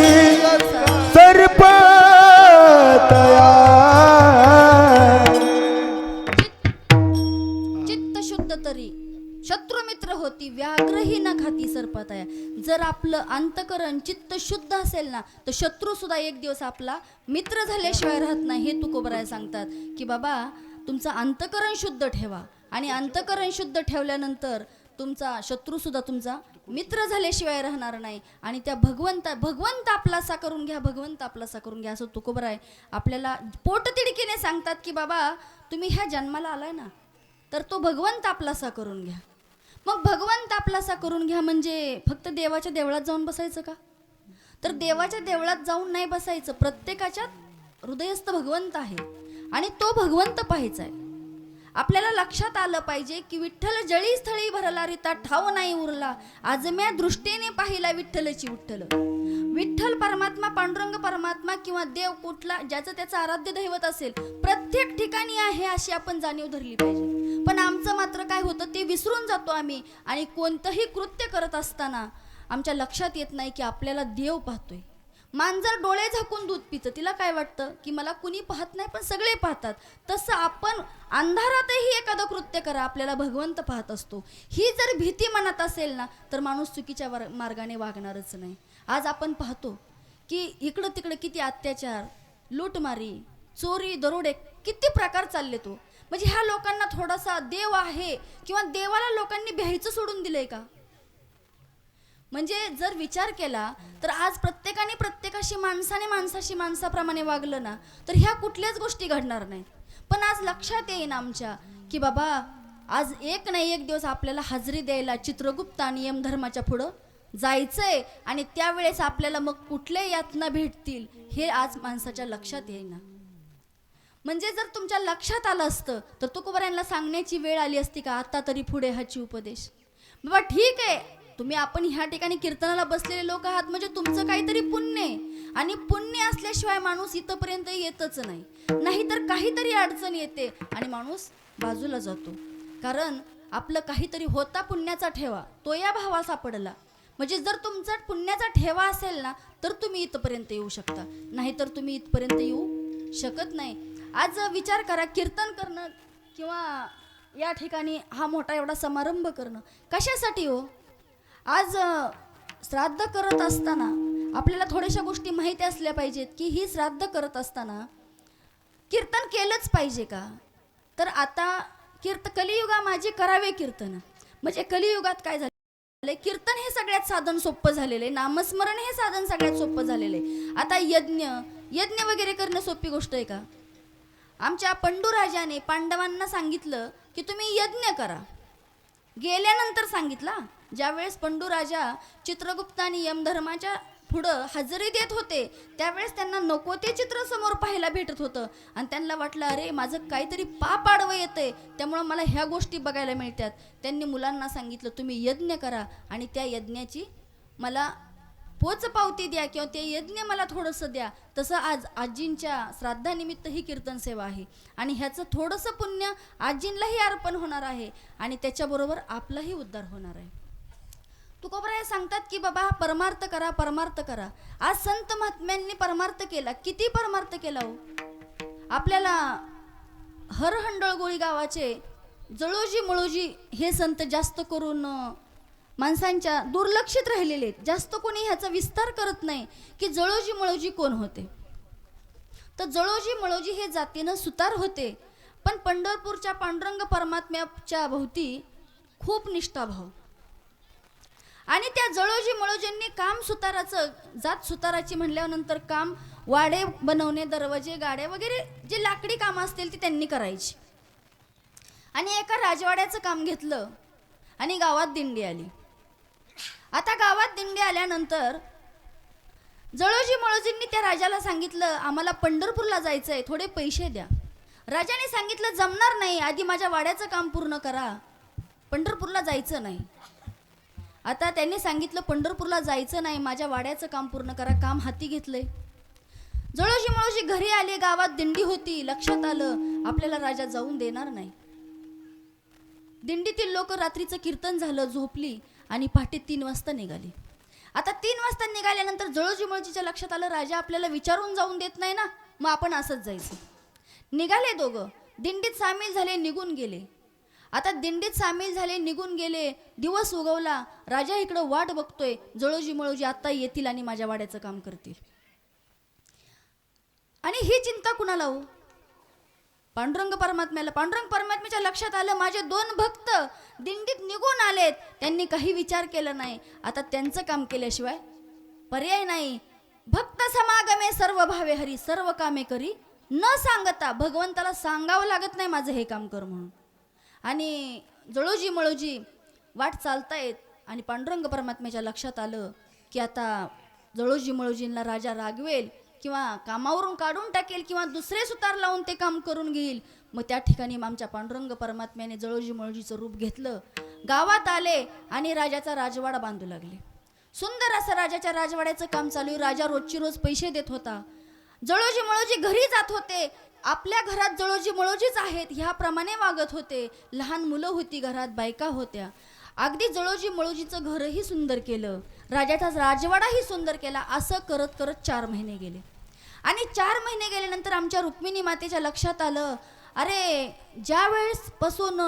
सर्पदया. चित्त शुद्ध तरी शत्रू मित्र होती. व्याघ्रहीन खाती सर्पतया. जर आपलं अंतकरण चित्त शुद्ध असेल ना, तर शत्रू सुद्धा एक दिवस आपला मित्र झाल्याशिवाय राहत नाही. हे तुकोबराय सांगतात की बाबा तुमचं अंतकरण शुद्ध ठेवा, आणि अंतकरण शुद्ध ठेवल्यानंतर तुमचा शत्रू सुद्धा तुमचा मित्र झाल्याशिवाय राहणार नाही. आणि त्या भगवंत आपलासा करून घ्या, भगवंत आपलासा करून घ्या, असं तुकोबराय आपल्याला पोटतिडकीने सांगतात की बाबा तुम्ही ह्या जन्माला आलाय ना, तर तो भगवंत आपलासा करून घ्या. मग भगवंत आपलासा करून घ्या म्हणजे फक्त देवाच्या देवळात जाऊन बसायचं का? तर देवाच्या देवळात जाऊन नाही बसायचं. प्रत्येकाच्या हृदयस्थ भगवंत आहे आणि तो भगवंत पाहायचा आहे. आपल्याला लक्षात आलं पाहिजे की विठ्ठल जळी स्थळी भरला रिता ठाव नाही उरला. आजम्या दृष्टीने पाहिला विठ्ठलची विठ्ठल. विठ्ठल परमात्मा, पांडुरंग परमात्मा किंवा देव कुठला ज्याचं त्याचं आराध्य दैवत असेल, प्रत्येक ठिकाणी आहे अशी आपण जाणीव धरली पाहिजे. पण आमचं मात्र काय होतं ते विसरून जातो आम्ही. आणि कोणतंही कृत्य करत असताना आमच्या लक्षात येत नाही की आपल्याला देव पाहतोय. मांजर डोळे झाकून दूध पितं, तिला काय वाटतं की मला कुणी पाहत नाही पण सगळे पाहतात. तसं आपण अंधारातही एखादं कृत्य करा, आपल्याला भगवंत पाहत असतो. ही जर भीती मनात असेल ना, तर माणूस चुकीच्या मार्गाने वागणारच नाही. आज आपण पाहतो की इकडं तिकडं किती अत्याचार, लूटमारी, चोरी, दरोडे, किती प्रकार चालले तो. म्हणजे ह्या लोकांना थोडासा देव आहे किंवा देवाला लोकांनी भ्यायचं सोडून दिलंय का? म्हणजे जर विचार केला तर आज प्रत्येकाने प्रत्येकाशी, माणसाशी माणसाप्रमाणे वागलं ना, तर ह्या कुठल्याच गोष्टी घडणार नाहीत. पण आज लक्षात येईन आमच्या की बाबा आज एक नाही एक दिवस आपल्याला हजेरी द्यायला चित्रगुप्त आणि यमधर्माच्या पुढं जायचंय आणि त्यावेळेस आपल्याला मग कुठल्या यातना भेटतील हे आज माणसाच्या लक्षात येईना. म्हणजे जर तुमच्या लक्षात आलं असतं तर तुकोबारायांना सांगण्याची वेळ आली असती का आता तरी पुढे हाची उपदेश. बाबा ठीक आहे, तुम्ही आपण ह्या ठिकाणी कीर्तनाला बसलेले लोक आहात म्हणजे तुमचं काहीतरी पुण्य आहे आणि पुण्य असल्याशिवाय माणूस इथपर्यंत येतच नाही. नाहीतर काहीतरी अडचण येते आणि माणूस बाजूला जातो. कारण आपलं काहीतरी होता पुण्याचा ठेवा तो या भावा सापडला. म्हणजे जर तुमचा पुण्याचा ठेवा असेल ना तर तुम्ही इथपर्यंत येऊ शकता, नाहीतर तुम्ही इथपर्यंत येऊ शकत नाही. आज विचार करा, कीर्तन करणं किंवा या ठिकाणी हा मोठा एवढा समारंभ करणं कशासाठी हो? आज श्राद्ध करत असताना आपल्याला थोड्याशा गोष्टी माहिती असल्या पाहिजेत की ही श्राद्ध करत असताना कीर्तन केलंच पाहिजे का? तर आता कलियुगा माझे करावे कीर्तन. म्हणजे कलियुगात काय झालं, कीर्तन हे सगळ्यात साधन सोपं झालेलं आहे, नामस्मरण हे साधन सगळ्यात सोपं झालेलं आहे. आता यज्ञ वगैरे करणं सोपी गोष्ट आहे का? आमच्या पंडूराजाने पांडवांना सांगितलं की तुम्ही यज्ञ करा. गेल्यानंतर सांगितला, ज्यावेळेस पंडूराजा चित्रगुप्त आणि यमधर्माच्या पुढं हजेरी देत होते त्यावेळेस त्यांना नको ते चित्र समोर पाहायला भेटत होतं आणि त्यांना वाटलं अरे माझं काहीतरी पाप आडवं येतंय त्यामुळं मला ह्या गोष्टी बघायला मिळतात. त्यांनी मुलांना सांगितलं तुम्ही यज्ञ करा आणि त्या यज्ञाची मला पोचपावती द्या किंवा ते यज्ञ मला थोडंसं द्या. तसं आज आजींच्या श्राद्धानिमित्त ही कीर्तन सेवा आहे आणि ह्याचं थोडंसं पुण्य आजींलाही अर्पण होणार आहे आणि त्याच्याबरोबर आपलाही उद्धार होणार आहे. तुकोबराय सांगतात की बाबा परमार्थ करा, परमार्थ करा. आज संत महात्म्यांनी परमार्थ केला. किती परमार्थ केला हो? आपल्याला हरहंडळगोळी गावाचे जळोजी मळोजी हे संत जास्त करून माणसांच्या दुर्लक्षित राहिलेले आहेत. जास्त कोणी ह्याचा विस्तार करत नाही की जळोजी मळोजी कोण होते. तर जळोजी मळोजी हे जातीनं सुतार होते, पण पंढरपूरच्या पांडुरंग परमात्म्याच्या भोवती खूप निष्ठाभाव. आणि त्या जळोजी मळोजींनी काम सुताराचं, जात सुताराची म्हणल्यानंतर काम वाडे बनवणे, दरवाजे, गाड्या वगैरे जे लाकडी कामं असतील ती त्यांनी करायची. आणि एका राजवाड्याचं काम घेतलं आणि गावात दिंडी आली. आता गावात दिंडी आल्यानंतर जळोजी मळोजींनी त्या राजाला सांगितलं आम्हाला पंढरपूरला जायचं आहे, थोडे पैसे द्या. राजाने सांगितलं जमणार नाही, आधी माझ्या वाड्याचं काम पूर्ण करा, पंढरपूरला जायचं नाही. आता त्यांनी सांगितलं पंढरपूरला जायचं नाही, माझ्या वाड्याचं काम पूर्ण करा. काम हाती घेतलंय. जळोजी मळोजी घरी आले, गावात दिंडी होती. लक्षात आलं आपल्याला राजा जाऊन देणार नाही. दिंडीतील लोक रात्रीचं कीर्तन झालं, झोपली आणि पहाटे 3 वाजता निघाली. आता 3 वाजता निघाल्यानंतर जळोजी मळोजीच्या लक्षात आलं राजा आपल्याला विचारून जाऊन देत नाही ना, मग आपण असंच जायचं. निघाले दोघं, दिंडीत सामील झाले, निघून गेले. आता दिंडीत सामील झाले, निघून गेले. दिवस उगवला, राजा इकडं वाट बघतोय जळोजी मळोजी आता येतील आणि माझ्या वाड्याचं काम करतील. आणि ही चिंता कुणाला हो? पांडुरंग परमात्म्याला. पांडुरंग परमात्म्याच्या लक्षात आलं माझे 2 भक्त दिंडीत निघून आलेत, त्यांनी काही विचार केला नाही. आता त्यांचं काम केल्याशिवाय पर्याय नाही. भक्त समागमे सर्व भावे हरी, सर्व कामे करी न सांगता. भगवंताला सांगावं लागत नाही माझं हे काम कर म्हणून. आणि जळोजी मळोजी वाट चालतायत आणि पांडुरंग परमात्म्याच्या लक्षात आलं की आता जळोजी मळोजींना राजा रागवेल किंवा कामावरून काढून टाकेल किंवा दुसरे सुतार लावून ते काम करून घेईल. मग त्या ठिकाणी आमच्या पांडुरंग परमात्म्याने जळोजी मळोजीचं रूप घेतलं. गावात आले आणि राजाचा राजवाडा बांधू लागले. सुंदर असं राजाच्या राजवाड्याचं काम चालू आहे. राजा रोजची रोज पैसे देत होता. जळोजी मळोजी घरी जात होते. आपल्या घरात जळोजी मळोजीच आहेत ह्याप्रमाणे वागत होते. लहान मुलं होती घरात, बायका होत्या. अगदी जळोजी मळोजीचं घरही सुंदर केलं, राजाचा राजवाडाही सुंदर केला. असं करत करत 4 महिने गेले. आणि 4 महिने गेल्यानंतर आमच्या रुक्मिणी मातेच्या लक्षात आलं अरे ज्या वेळेसपासून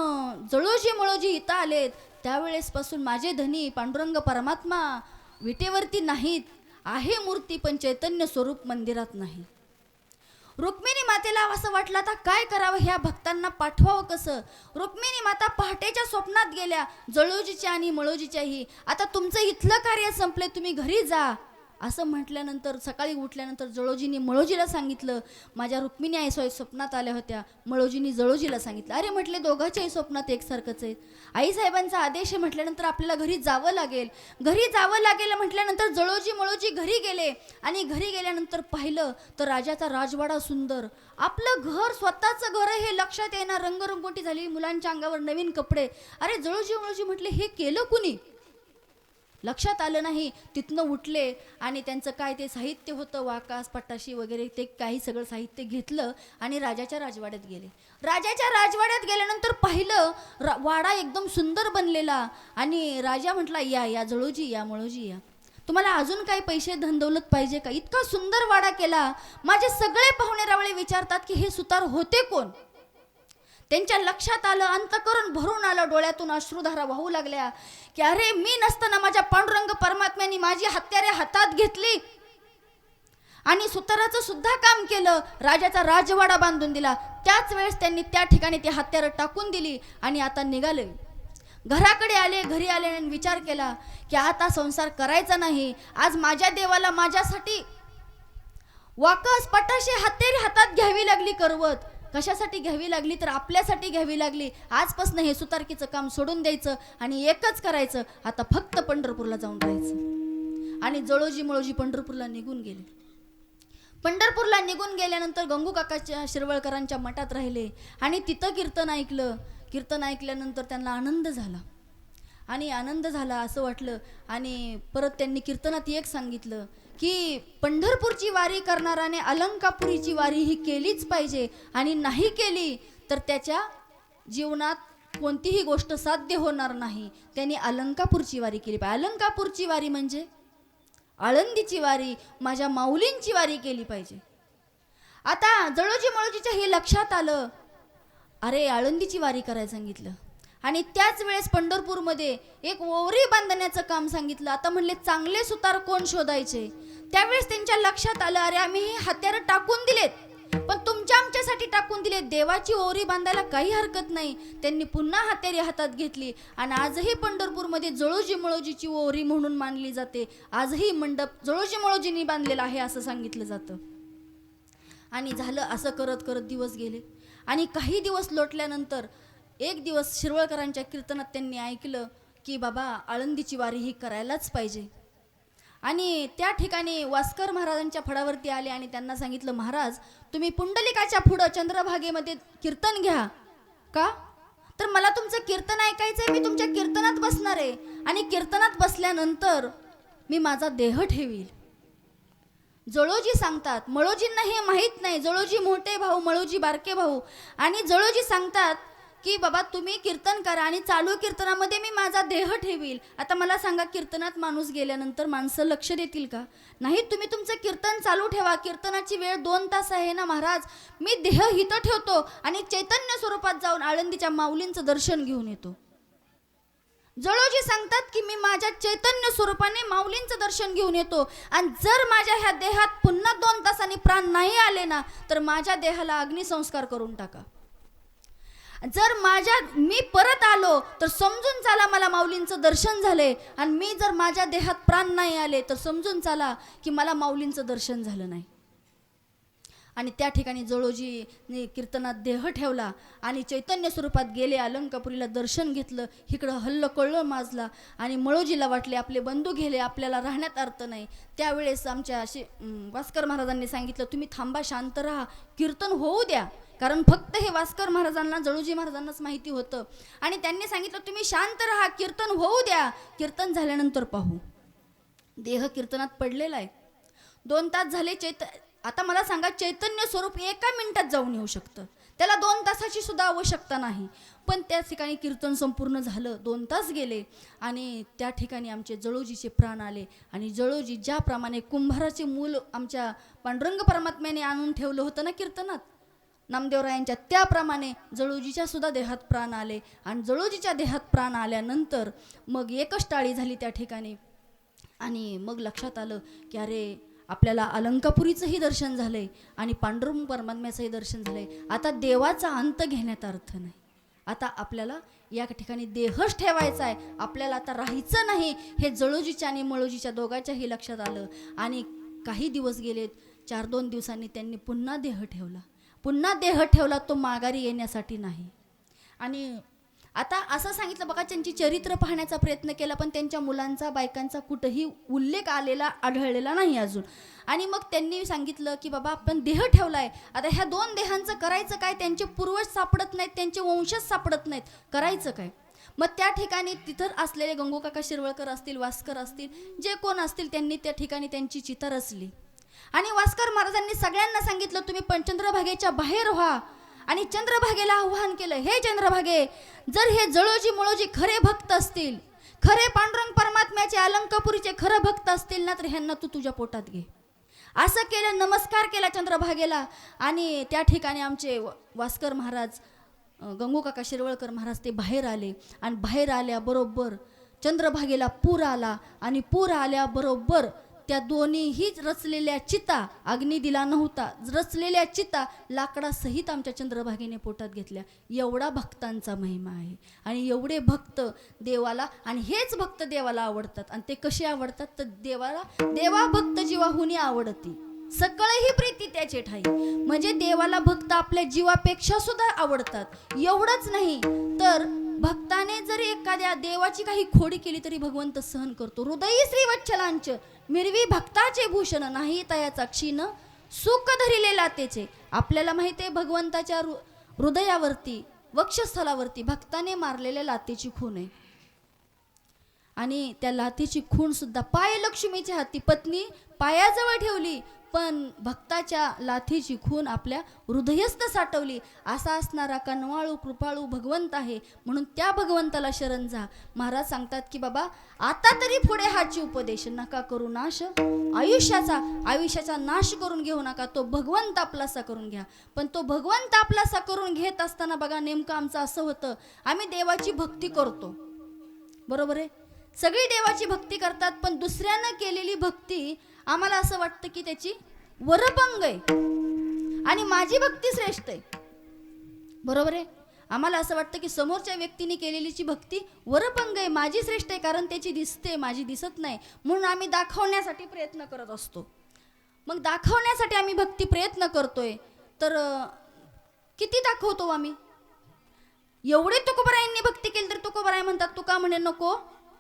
जळोजी मळोजी इथं आलेत त्यावेळेसपासून माझे धनी पांडुरंग परमात्मा विटेवरती नाहीत, आहे मूर्ती पण चैतन्य स्वरूप मंदिरात नाही. रुक्मिणी मातेला असं वाटलं आता काय करावं, ह्या भक्तांना पाठवावं कसं. रुक्मिणी माता पहाटेच्या स्वप्नात गेल्या जळोजीच्या आणि मळोजीच्याही. आता तुमचं इथलं कार्य संपले, तुम्ही घरी जा असं म्हटल्यानंतर सकाळी उठल्यानंतर जळोजींनी मळोजीला सांगितलं, माझ्या रुक्मिणी आई स्वप्नात आल्या होत्या. मळोजींनी जळोजीला सांगितलं. अरे म्हटले, दोघांच्याही स्वप्नात एकसारखंच आहे. आईसाहेबांचा आदेश आहे म्हटल्यानंतर आपल्याला घरी जावं लागेल. घरी जावं लागेल म्हटल्यानंतर मळोजी घरी गेले आणि घरी गेल्यानंतर पाहिलं तर राजाचा राजवाडा सुंदर. आपलं घर, स्वतःचं घर आहे हे लक्षात येणार. रंगरंगोटी झाली, मुलांच्या अंगावर नवीन कपडे. अरे मळोजी म्हटले, हे केलं कुणी? लक्षात आलं नाही. तिथनं उठले आणि त्यांचं काय ते साहित्य होतं, वाकास पटाशी वगैरे, ते काही सगळं साहित्य घेतलं आणि राजाच्या राजवाड्यात गेले. राजाच्या राजवाड्यात गेल्यानंतर पाहिलं वाडा एकदम सुंदर बनलेला आणि राजा म्हटला, या जळोजी, या मळोजी, या, तुम्हाला अजून काही पैसे धनदौलत पाहिजे का? इतका सुंदर वाडा केला. माझे सगळे पाहुणे रावळे विचारतात की हे सुतार होते कोण? त्यांच्या लक्षात आलं, अंतःकरण भरून आलं, डोळ्यातून अश्रुधारा वाहू लागल्या की अरे, मी नसताना माझ्या पांडुरंग परमात्म्याने माझी हत्यारे हातात घेतली आणि सुताराचं सुद्धा काम केलं, राजाचा राजवाडा बांधून दिला. त्याच वेळेस त्यांनी त्या ठिकाणी ती हत्यारं टाकून दिली आणि आता निघाले. घराकडे आले. घरी आले आणि विचार केला की आता संसार करायचा नाही. आज माझ्या देवाला माझ्यासाठी वाकस पटाशी हत्यारे हातात घ्यावी लागली. करवत कशासाठी घ्यावी लागली? तर आपल्यासाठी घ्यावी लागली. आजपासून हे सुतारकीचं काम सोडून द्यायचं आणि एकच करायचं, आता फक्त पंढरपूरला जाऊन राहायचं. आणि मळोजी पंढरपूरला निघून गेले. पंढरपूरला निघून गेल्यानंतर गंगू काकाच्या शिरवळकरांच्या मठात राहिले आणि तिथं कीर्तन ऐकलं. कीर्तन ऐकल्यानंतर त्यांना आनंद झाला आणि आनंद झाला असं वाटलं आणि परत त्यांनी कीर्तनात एक सांगितलं की पंढरपूरची वारी करणाराने अलंकापुरीची वारी ही केलीच पाहिजे आणि नाही केली तर त्याच्या जीवनात कोणतीही गोष्ट साध्य होणार नाही. त्यांनी अलंकापूरची वारी केली पाहिजे. अलंकापूरची वारी म्हणजे आळंदीची वारी, माझ्या माऊलींची वारी केली पाहिजे. आता मळोजीच्या हे लक्षात आलं, अरे आळंदीची वारी करायला सांगितलं आणि त्याच वेळेस पंढरपूरमध्ये एक ओवरी बांधण्याचं काम सांगितलं. आता म्हणले चांगले सुतार कोण शोधायचे? त्यावेळेस त्यांच्या लक्षात आलं, अरे आम्ही ही हत्यारं टाकून दिलेत पण तुमच्या आमच्यासाठी टाकून दिले, देवाची ओवरी बांधायला काही हरकत नाही. त्यांनी पुन्हा हत्यारे हातात घेतली आणि आजही पंढरपूरमध्ये मळोजीची ओवरी म्हणून मानली जाते. आजही मंडप मळोजींनी बांधलेला आहे असं सांगितलं जातं. आणि झालं असं करत करत दिवस गेले आणि काही दिवस लोटल्यानंतर एक दिवस शिरवळकरांच्या कीर्तनात त्यांनी ऐकलं की बाबा आळंदीची वारी ही करायलाच पाहिजे. आणि त्या ठिकाणी वास्कर महाराजांच्या फडावरती आले आणि त्यांना सांगितलं, महाराज तुम्ही पुंडलिकाच्या पुढं चंद्रभागेमध्ये कीर्तन घ्या का? तर मला तुमचं कीर्तन ऐकायचंय, मी तुमच्या कीर्तनात बसणार आहे आणि कीर्तनात बसल्यानंतर मी माझा देह ठेवील. जळोजी सांगतात, मळोजींना हे माहीत नाही, जळोजी मोठे भाऊ, मळोजी बारके भाऊ, आणि जळोजी सांगतात की बाबा तुम्ही कीर्तन करा आणि चालू कीर्तनामध्ये मी माझा देह ठेवील. आता मला सांगा, कीर्तनात माणूस गेल्यानंतर माणसं लक्ष देतील का? नाही. तुम्ही तुमचं कीर्तन चालू ठेवा. कीर्तनाची वेळ 2 तास आहे ना महाराज, मी देह हिथं ठेवतो आणि चैतन्य स्वरूपात जाऊन आळंदीच्या माऊलींचं दर्शन घेऊन येतो. जळोजी सांगतात की मी माझ्या चैतन्य स्वरूपाने माऊलींचं दर्शन घेऊन येतो आणि जर माझ्या ह्या देहात पुन्हा 2 तासांनी प्राण नाही आले ना तर माझ्या देहाला अग्निसंस्कार करून टाका. जर मी परत आलो तर समजून चला मला माऊलींचं दर्शन झाले आणि मी जर माझ्या देहात प्राण नाही आले तर समजून चला की मला माऊलींचं दर्शन झालं नाही. आणि त्या ठिकाणी जळोजीने कीर्तनात देह ठेवला आणि चैतन्य स्वरूपात गेले. अलंकापुरीला दर्शन घेतलं. इकडं हल्लकल्लोळ माजला आणि मळोजीला वाटले आपले बंधू गेले, आपल्याला राहण्यात अर्थ नाही. त्यावेळेस आमच्या वास्कर महाराजांनी सांगितलं, तुम्ही थांबा, शांत राहा, कीर्तन होऊ द्या. कारण फक्त हे वास्कर महाराजांना, जळोजी महाराजांनाच माहिती होतं. आणि त्यांनी सांगितलं, तुम्ही शांत राहा, कीर्तन होऊ द्या, कीर्तन झाल्यानंतर पाहू. देह कीर्तनात पडलेला आहे. 2 तास झाले. आता मला सांगा, चैतन्य स्वरूप एका मिनिटात जाऊन येऊ शकतं, त्याला 2 तासाची सुद्धा आवश्यकता नाही. पण त्या ठिकाणी कीर्तन संपूर्ण झालं. 2 तास गेले आणि त्या ठिकाणी आमचे जळोजीचे प्राण आले. आणि जळोजी ज्याप्रमाणे कुंभाराचे मूल आमच्या पांडुरंग परमात्म्याने आणून ठेवलं होतं ना कीर्तनात नामदेवरायांच्या, त्याप्रमाणे जळोजीच्या सुद्धा देहात प्राण आले. आणि जळोजीच्या देहात प्राण आल्यानंतर मग एकच टाळी झाली त्या ठिकाणी. आणि मग लक्षात आलं की अरे आपल्याला अलंकापुरीचंही दर्शन झालंय आणि पांडुरंग परमात्म्याचंही दर्शन झालंय. आता देवाचा अंत घेण्यात अर्थ नाही. आता आपल्याला या ठिकाणी देहच ठेवायचा आहे, आपल्याला आता राहायचं नाही. हे जळोजीच्या आणि मळोजीच्या दोघांच्याही लक्षात आलं आणि काही दिवस गेलेत. 4-2 दिवसांनी त्यांनी पुन्हा देह ठेवला. पुन्हा देह ठेवला, तो माघारी येण्यासाठी नाही. आणि आता असं सांगितलं बघा, त्यांची चरित्र पाहण्याचा प्रयत्न केला, पण त्यांच्या मुलांचा बायकांचा कुठंही उल्लेख आढळलेला नाही अजून. आणि मग त्यांनी सांगितलं की बाबा आपण देह ठेवलाय, आता ह्या 2 देहांचं करायचं काय? त्यांचे पूर्वज सापडत नाहीत, त्यांचे वंशज सापडत नाहीत, करायचं काय? मग त्या ठिकाणी तिथं असलेले गंगूकाका शिरवळकर असतील, वास्कर असतील, जे कोण असतील, त्यांनी त्या ठिकाणी त्यांची चिता रचली. आणि वास्कर महाराजांनी सगळ्यांना सांगितलं तुम्ही चंद्रभागेच्या बाहेर व्हा. आणि चंद्रभागेला आव्हान केलं, हे चंद्रभागे, जर हे जळोजी मळोजी खरे भक्त असतील, खरे पांडुरंग परमात्म्याचे अलंकापुरीचे खरं भक्त असतील ना, तर ह्यांना तू तुझ्या पोटात घे. असं केलं, नमस्कार केला चंद्रभागेला. आणि त्या ठिकाणी आमचे वास्कर महाराज, गंगूकाका शिरवळकर महाराज ते बाहेर आले. आणि बाहेर आल्याबरोबर चंद्रभागेला पूर आला. आणि पूर आल्याबरोबर त्या दोन्हीही रचलेल्या चिता, अग्नी दिला नव्हता, रचलेल्या चिता लाकडासहित आमच्या चंद्रभागेने पोटात घेतल्या. एवढा भक्तांचा महिमा आहे. आणि एवढे भक्त देवाला, आणि हेच भक्त देवाला आवडतात. आणि ते कसे आवडतात? तर देवा भक्त जीवाहुनी आवडती, सकळही प्रीती त्याचे ठाई. म्हणजे देवाला भक्त आपल्या जीवापेक्षा सुद्धा आवडतात. एवढंच नाही तर भक्ताने जरी एखाद्या देवाची काही खोडी केली तरी भगवंत सहन करतो. हृदयी श्रीवत्सलांच मिरवी भक्ताचे भूषण, नाही तयाचा क्षीण सुख धरिलेला त्याचे. आपल्याला माहिती आहे भगवंताच्या हृदयावरती, वक्षस्थलावरती भक्ताने मारलेल्या लातेची खून आहे. आणि त्या लातेची खूण सुद्धा पाय लक्ष्मीच्या हाती पत्नी पायाजवळ ठेवली, पण भक्ताच्या लाथीची खून आपल्या हृदयस्थ साठवली. असा असणारा कनवाळू कृपाळू भगवंत आहे. म्हणून त्या भगवंताला शरण जा. महाराज सांगतात की बाबा आता तरी पुढे हाची उपदेश, नका करू नाश आयुष्याचा नाश करून घेऊ नका, तो भगवंत आपलासा करून घ्या. पण तो भगवंत आपलासा करून घेत असताना बघा नेमकं आमचं असं होतं, आम्ही देवाची भक्ती करतो, बरोबर आहे, सगळी देवाची भक्ती करतात, पण दुसऱ्यानं केलेली भक्ती आम्हाला असं वाटतं की त्याची वरपंग आहे आणि माझी भक्ती श्रेष्ठ आहे, बरोबर आहे. आम्हाला असं वाटतं की समोरच्या व्यक्तीने केलेलीची भक्ती वरपंग आहे, माझी श्रेष्ठ आहे, कारण त्याची दिसते, माझी दिसत नाही. म्हणून आम्ही दाखवण्यासाठी प्रयत्न करत असतो. मग दाखवण्यासाठी आम्ही भक्ती प्रयत्न करतोय, तर किती दाखवतो आम्ही? एवढे तुकोबारायांनी भक्ती केली तर तुकोबाराय म्हणतात, तुका म्हणे नको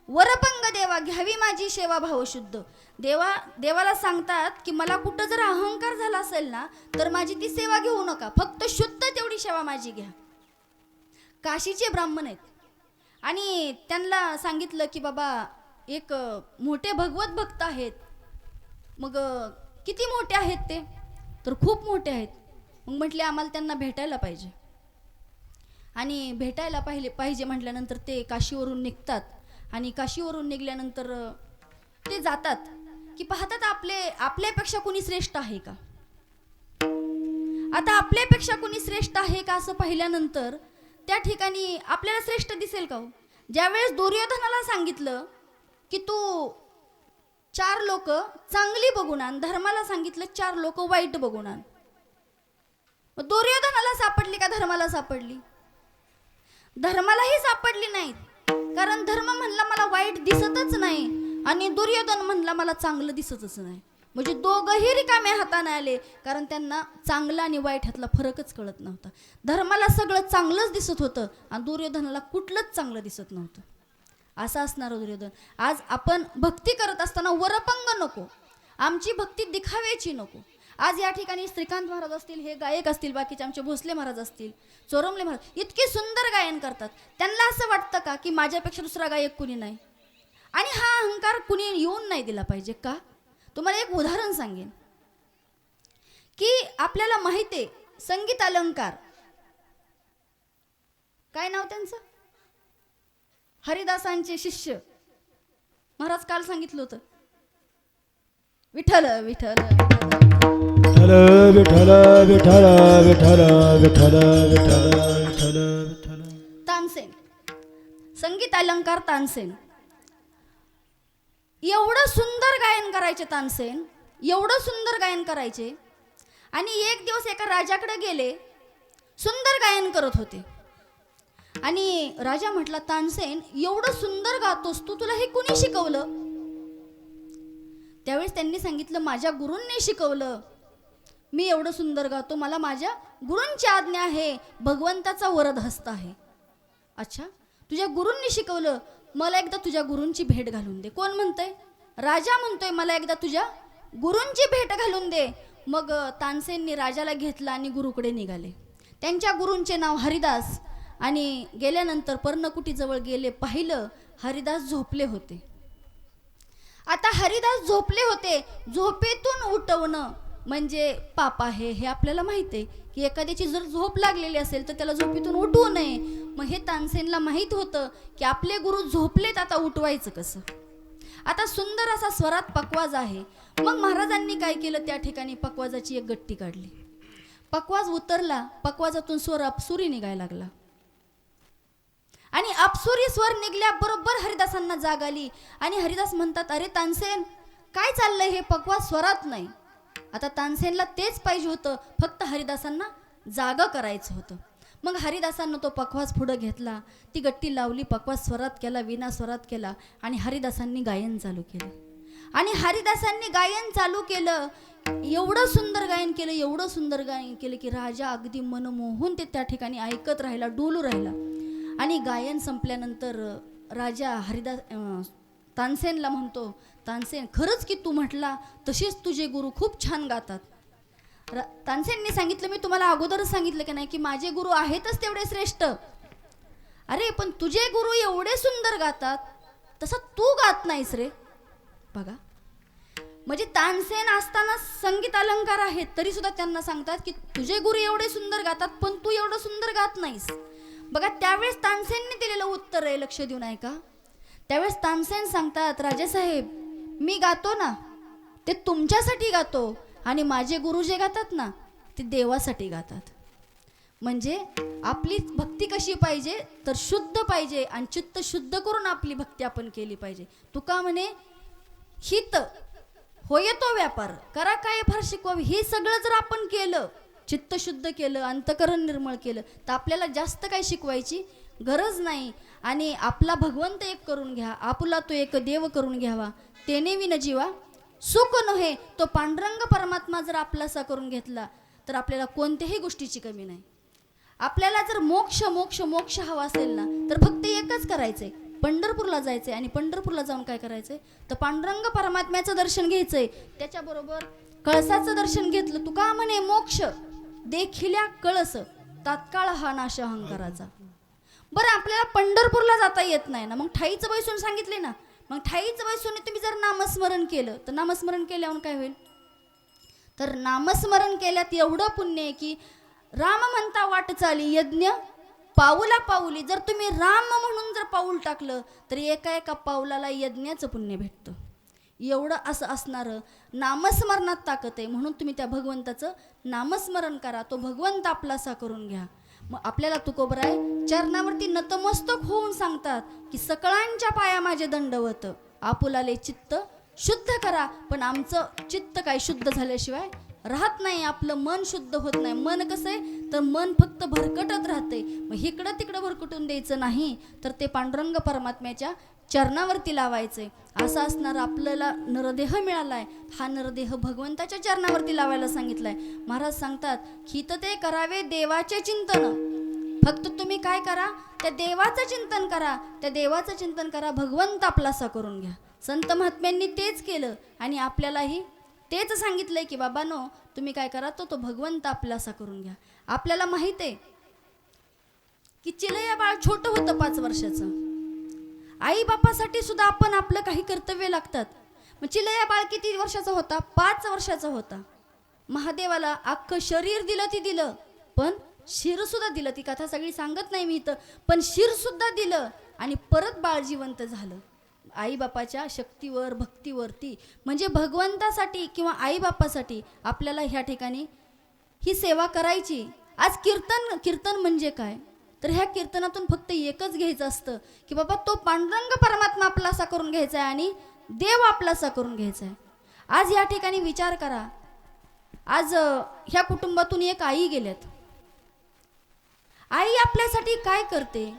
वरपंग देवा घ्यावी माझी सेवा भावशुद्ध. देवाला सांगतात की मला कुठं जर अहंकार झाला असेल ना तर माझी ती सेवा घेऊ नका, फक्त शुद्ध तेवढी सेवा माझी घ्या. काशीचे ब्राह्मण आहेत आणि त्यांना सांगितलं की बाबा एक मोठे भगवत भक्त आहेत. मग किती मोठे आहेत ते? तर खूप मोठे आहेत. मग म्हटले आम्हाला त्यांना भेटायला पाहिजे. आणि भेटायला पाहिजे म्हटल्यानंतर ते काशीवरून निघतात. आणि काशीवरून निघाल्यानंतर ते जातात की पाहतात आपल्यापेक्षा कोणी श्रेष्ठ आहे का. आता आपल्यापेक्षा कोणी श्रेष्ठ आहे का असं पाहिल्यानंतर त्या ठिकाणी आपल्याला श्रेष्ठ दिसेल का हो? ज्यावेळेस दुर्योधनाला सांगितलं की तू 4 लोक चांगली बघून आण, धर्माला सांगितलं 4 लोक वाईट बघून आण. दुर्योधनाला सापडली का धर्माला सापडली? धर्मालाही सापडली नाहीत, कारण धर्म म्हणला मला वाईट दिसतच नाही आणि दुर्योधन म्हणला मला चांगलं दिसतच नाही. म्हणजे दोघंही रिकाम्या हाताने आले, कारण त्यांना चांगलं आणि वाईट ह्यातला फरकच कळत नव्हता. धर्माला सगळं चांगलंच दिसत होतं आणि दुर्योधनाला कुठलंच चांगलं दिसत नव्हतं. असा असणारा दुर्योधन. आज आपण भक्ती करत असताना वरपंग नको, आमची भक्ती दिखाव्याची नको. आज या ठिकाणी श्रीकांत महाराज असतील, हे गायक असतील, बाकीचे आमचे भोसले महाराज असतील, चोरमले महाराज, इतके सुंदर गायन करतात. त्यांना असं वाटतं का की माझ्यापेक्षा दुसरा गायक कुणी नाही? आणि हा अहंकार कुणी येऊन नाही दिला पाहिजे का? तुम्हाला एक उदाहरण सांगेन की आपल्याला माहिती आहे संगीत अलंकार, काय नाव त्यांचं, हरिदासांचे शिष्य महाराज काल सांगितलं होतं, विठ्ठल विठ्ठल विठ्ठल विठ्ठल विठ्ठल विठ्ठल विठ्ठल विठ्ठल विठ्ठल. तानसेन, संगीत अलंकार तानसेन. एवढं सुंदर गायन करायचे तानसेन, एवढं सुंदर गायन करायचे. आणि एक दिवस एका राजाकडे गेले, सुंदर गायन करत होते. आणि राजा म्हटला, तानसेन एवढं सुंदर गातोस तू, तुला हे कुणी शिकवलं? त्यावेळेस त्यांनी सांगितलं, माझ्या गुरूंनी शिकवलं. मी एवढं सुंदर गातो, मला माझ्या गुरूंची आज्ञा आहे, भगवंताचा वरद हस्त आहे. अच्छा, तुझ्या गुरूंनी शिकवलं, मला एकदा तुझ्या गुरूंची भेट घालून दे. कोण म्हणतंय? राजा म्हणतोय, मला एकदा तुझ्या गुरूंची भेट घालून दे. मग तानसेननी राजाला घेतला आणि गुरुकडे निघाले. त्यांच्या गुरूंचे नाव हरिदास. आणि गेल्यानंतर पर्णकुटीजवळ गेले, पाहिलं हरिदास झोपले होते. आता हरिदास झोपले होते, झोपेतून उठवणं म्हणजे पाप आहे हे आपल्याला माहित आहे, की एखाद्याची जर झोप लागलेली असेल तर त्याला झोपेतून उठवू नये. मग हे तानसेनला माहीत होतं की आपले गुरु झोपलेत, आता उठवायचं कसं. आता सुंदर असा स्वरात पकवाज आहे. मग महाराजांनी काय केलं, त्या ठिकाणी पकवाजाची एक गट्टी काढली. पकवाज उतरला, पकवाजातून स्वर अपसुरी निघायला लागला. आणि अपसुरी स्वर निघल्याबरोबर हरिदासांना जाग आली. आणि हरिदास म्हणतात, अरे तानसेन, काय चाललंय हे, पकवाज स्वरात नाही. आता तानसेनला तेच पाहिजे होतं, फक्त हरिदासांना जागा करायचं होतं. मग हरिदासांना तो पकवाज पुढं घेतला, ती गट्टी लावली, पकवाज स्वरात केला, विना स्वरात केला आणि हरिदासांनी गायन चालू केलं. आणि हरिदासांनी गायन चालू केलं, एवढं सुंदर गायन केलं, एवढं सुंदर गायन केलं की राजा अगदी मनमोहून ते त्या ठिकाणी ऐकत राहिला, डोलू राहिला. आणि गायन संपल्यानंतर राजा तानसेनला म्हणतो, तानसेन, खरंच की तू म्हटला तसेच तुझे गुरु खूप छान गातात. तानसेननी सांगितलं, मी तुम्हाला अगोदरच सांगितलं की नाही की माझे गुरु आहेतच तेवढे श्रेष्ठ. अरे पण तुझे गुरु एवढे सुंदर गातात, तसं तू गात नाहीस रे. बघा, म्हणजे तानसेन असताना संगीत अलंकार आहेत तरी सुद्धा त्यांना सांगतात की तुझे गुरु एवढे सुंदर गातात पण तू एवढं सुंदर गात नाहीस. बघा, त्यावेळेस तानसेनने दिलेलं उत्तर आहे, लक्ष देऊन ऐका. त्यावेळेस तानसेन सांगतात, राजेसाहेब, मी गातो ना ते तुमच्यासाठी गातो, आणि माझे गुरु जे गातात ना ते देवासाठी गातात. म्हणजे आपली भक्ती कशी पाहिजे तर शुद्ध पाहिजे, आणि चित्त शुद्ध करून आपली भक्ती आपण केली पाहिजे. तुका म्हणे, हित होय तो व्यापार करा काय फार शिकवावी. हे सगळं जर आपण केलं, चित्त शुद्ध केलं, अंतकरण निर्मळ केलं, तर आपल्याला जास्त काही शिकवायची गरज नाही. आणि आपला भगवंत एक करून घ्या, आपला तो एक देव करून घ्यावा, तेने विन जीवा सुख नव्हे. तो पांडुरंग परमात्मा जर आपलासा करून घेतला तर आपल्याला कोणत्याही गोष्टीची कमी नाही. आपल्याला जर मोक्ष मोक्ष मोक्ष हवा असेल ना तर फक्त एकच करायचंय, पंढरपूरला जायचंय. आणि पंढरपूरला जाऊन काय करायचंय तर पांडुरंग परमात्म्याचं दर्शन घ्यायचंय, त्याच्याबरोबर कळसाचं दर्शन घेतलं. तुका म्हणे, मोक्ष देखिल्या कळस तात्काळ हा नाश अहंकाराचा. बरं, आपल्याला पंढरपूरला जाता येत नाही ना, मग ठाईचं बैसून सांगितले ना, मग ठाईचं बैसून तुम्ही जर नामस्मरण केलं तर नामस्मरण केल्यावर काय होईल तर नामस्मरण केल्यात एवढं पुण्य आहे की राम म्हणता वाट चाली यज्ञ पाऊला पाऊली. जर तुम्ही राम म्हणून जर पाऊल टाकलं तर एका एका पाऊलाला यज्ञाचं पुण्य भेटतं. एवढं असं असणारं नामस्मरणात ताकद आहे. म्हणून तुम्ही त्या भगवंताचं नामस्मरण करा, तो भगवंत आपलासा करून घ्या. मग आपल्याला तुकोबराय चरणावरती नतमस्तक होऊन सांगतात की सकळांच्या पाया माझे दंडवत, आपुलाले चित्त शुद्ध करा. पण आमचं चित्त काय शुद्ध झाल्याशिवाय राहत नाही, आपलं मन शुद्ध होत नाही. मन कसं आहे तर मन फक्त भरकटत राहते. मग इकडं तिकडं भरकटून द्यायचं नाही, तर ते पांडुरंग परमात्म्याच्या चरणावरती लावायचे. असं असणारा आपल्याला नरदेह मिळालाय, हा नरदेह भगवंताच्या चरणावरती लावायला सांगितलाय. महाराज सांगतात, हित ते करावे देवाचे चिंतन. फक्त तुम्ही काय करा, त्या देवाचं चिंतन करा, त्या देवाचं चिंतन करा, भगवंत आपलासा करून घ्या. संत महात्म्यांनी तेच केलं आणि आपल्यालाही तेच सांगितलंय की बाबांनो, तुम्ही काय करा, तो भगवंत आपलासा करून घ्या. आपल्याला माहित आहे की चिलया बाळ छोटं होतं 5 वर्षाचं. आई बापासाठी सुद्धा आपण आपलं काही कर्तव्य लागतात. मग चिलया बाळ किती वर्षाचा होता? 5 वर्षाचा होता. महादेवाला अख्खं शरीर दिलं, ती दिलं, पण शिर सुद्धा दिलं. ती कथा सगळी सांगत नाही मी इथं, पण शिर सुद्धा दिलं आणि परत बाळ जिवंत झालं. आई बापाच्या शक्तीवर, भक्तीवरती, म्हणजे भगवंतासाठी किंवा आई बापासाठी आपल्याला ह्या ठिकाणी ही सेवा करायची. आज कीर्तन म्हणजे काय तर ह्या कीर्तनातून फक्त एकच घ्यायचं असतं की बाबा तो पांडुरंग परमात्मा आपलासा करून घ्यायचा आहे आणि देव आपलासा करून घ्यायचा आहे. आज या ठिकाणी विचार करा, आज ह्या कुटुंबातून एक आई गेल्यात. आई आपल्यासाठी काय करते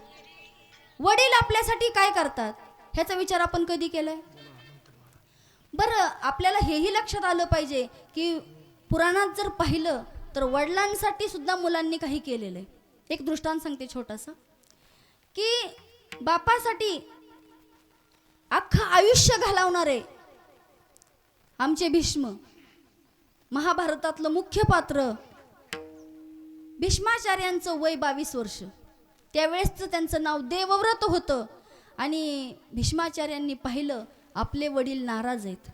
वडील आपल्यासाठी काय करतात ह्याचा विचार आपण कधी केलाय? बरं, आपल्याला हेही लक्षात आलं पाहिजे की पुराणात जर पाहिलं तर वडिलांसाठी सुद्धा मुलांनी काही केलेलं आहे. एक दृष्टांत सांगते छोटासा, की बापासाठी अख्खं आयुष्य घालवणारे आमचे भीष्म, महाभारतातलं मुख्य पात्र, भीष्माचार्यांचं वय 22 वर्ष. त्यावेळेसचं त्यांचं नाव देवव्रत होतं. आणि भीष्माचार्यांनी पाहिलं आपले वडील नाराज आहेत.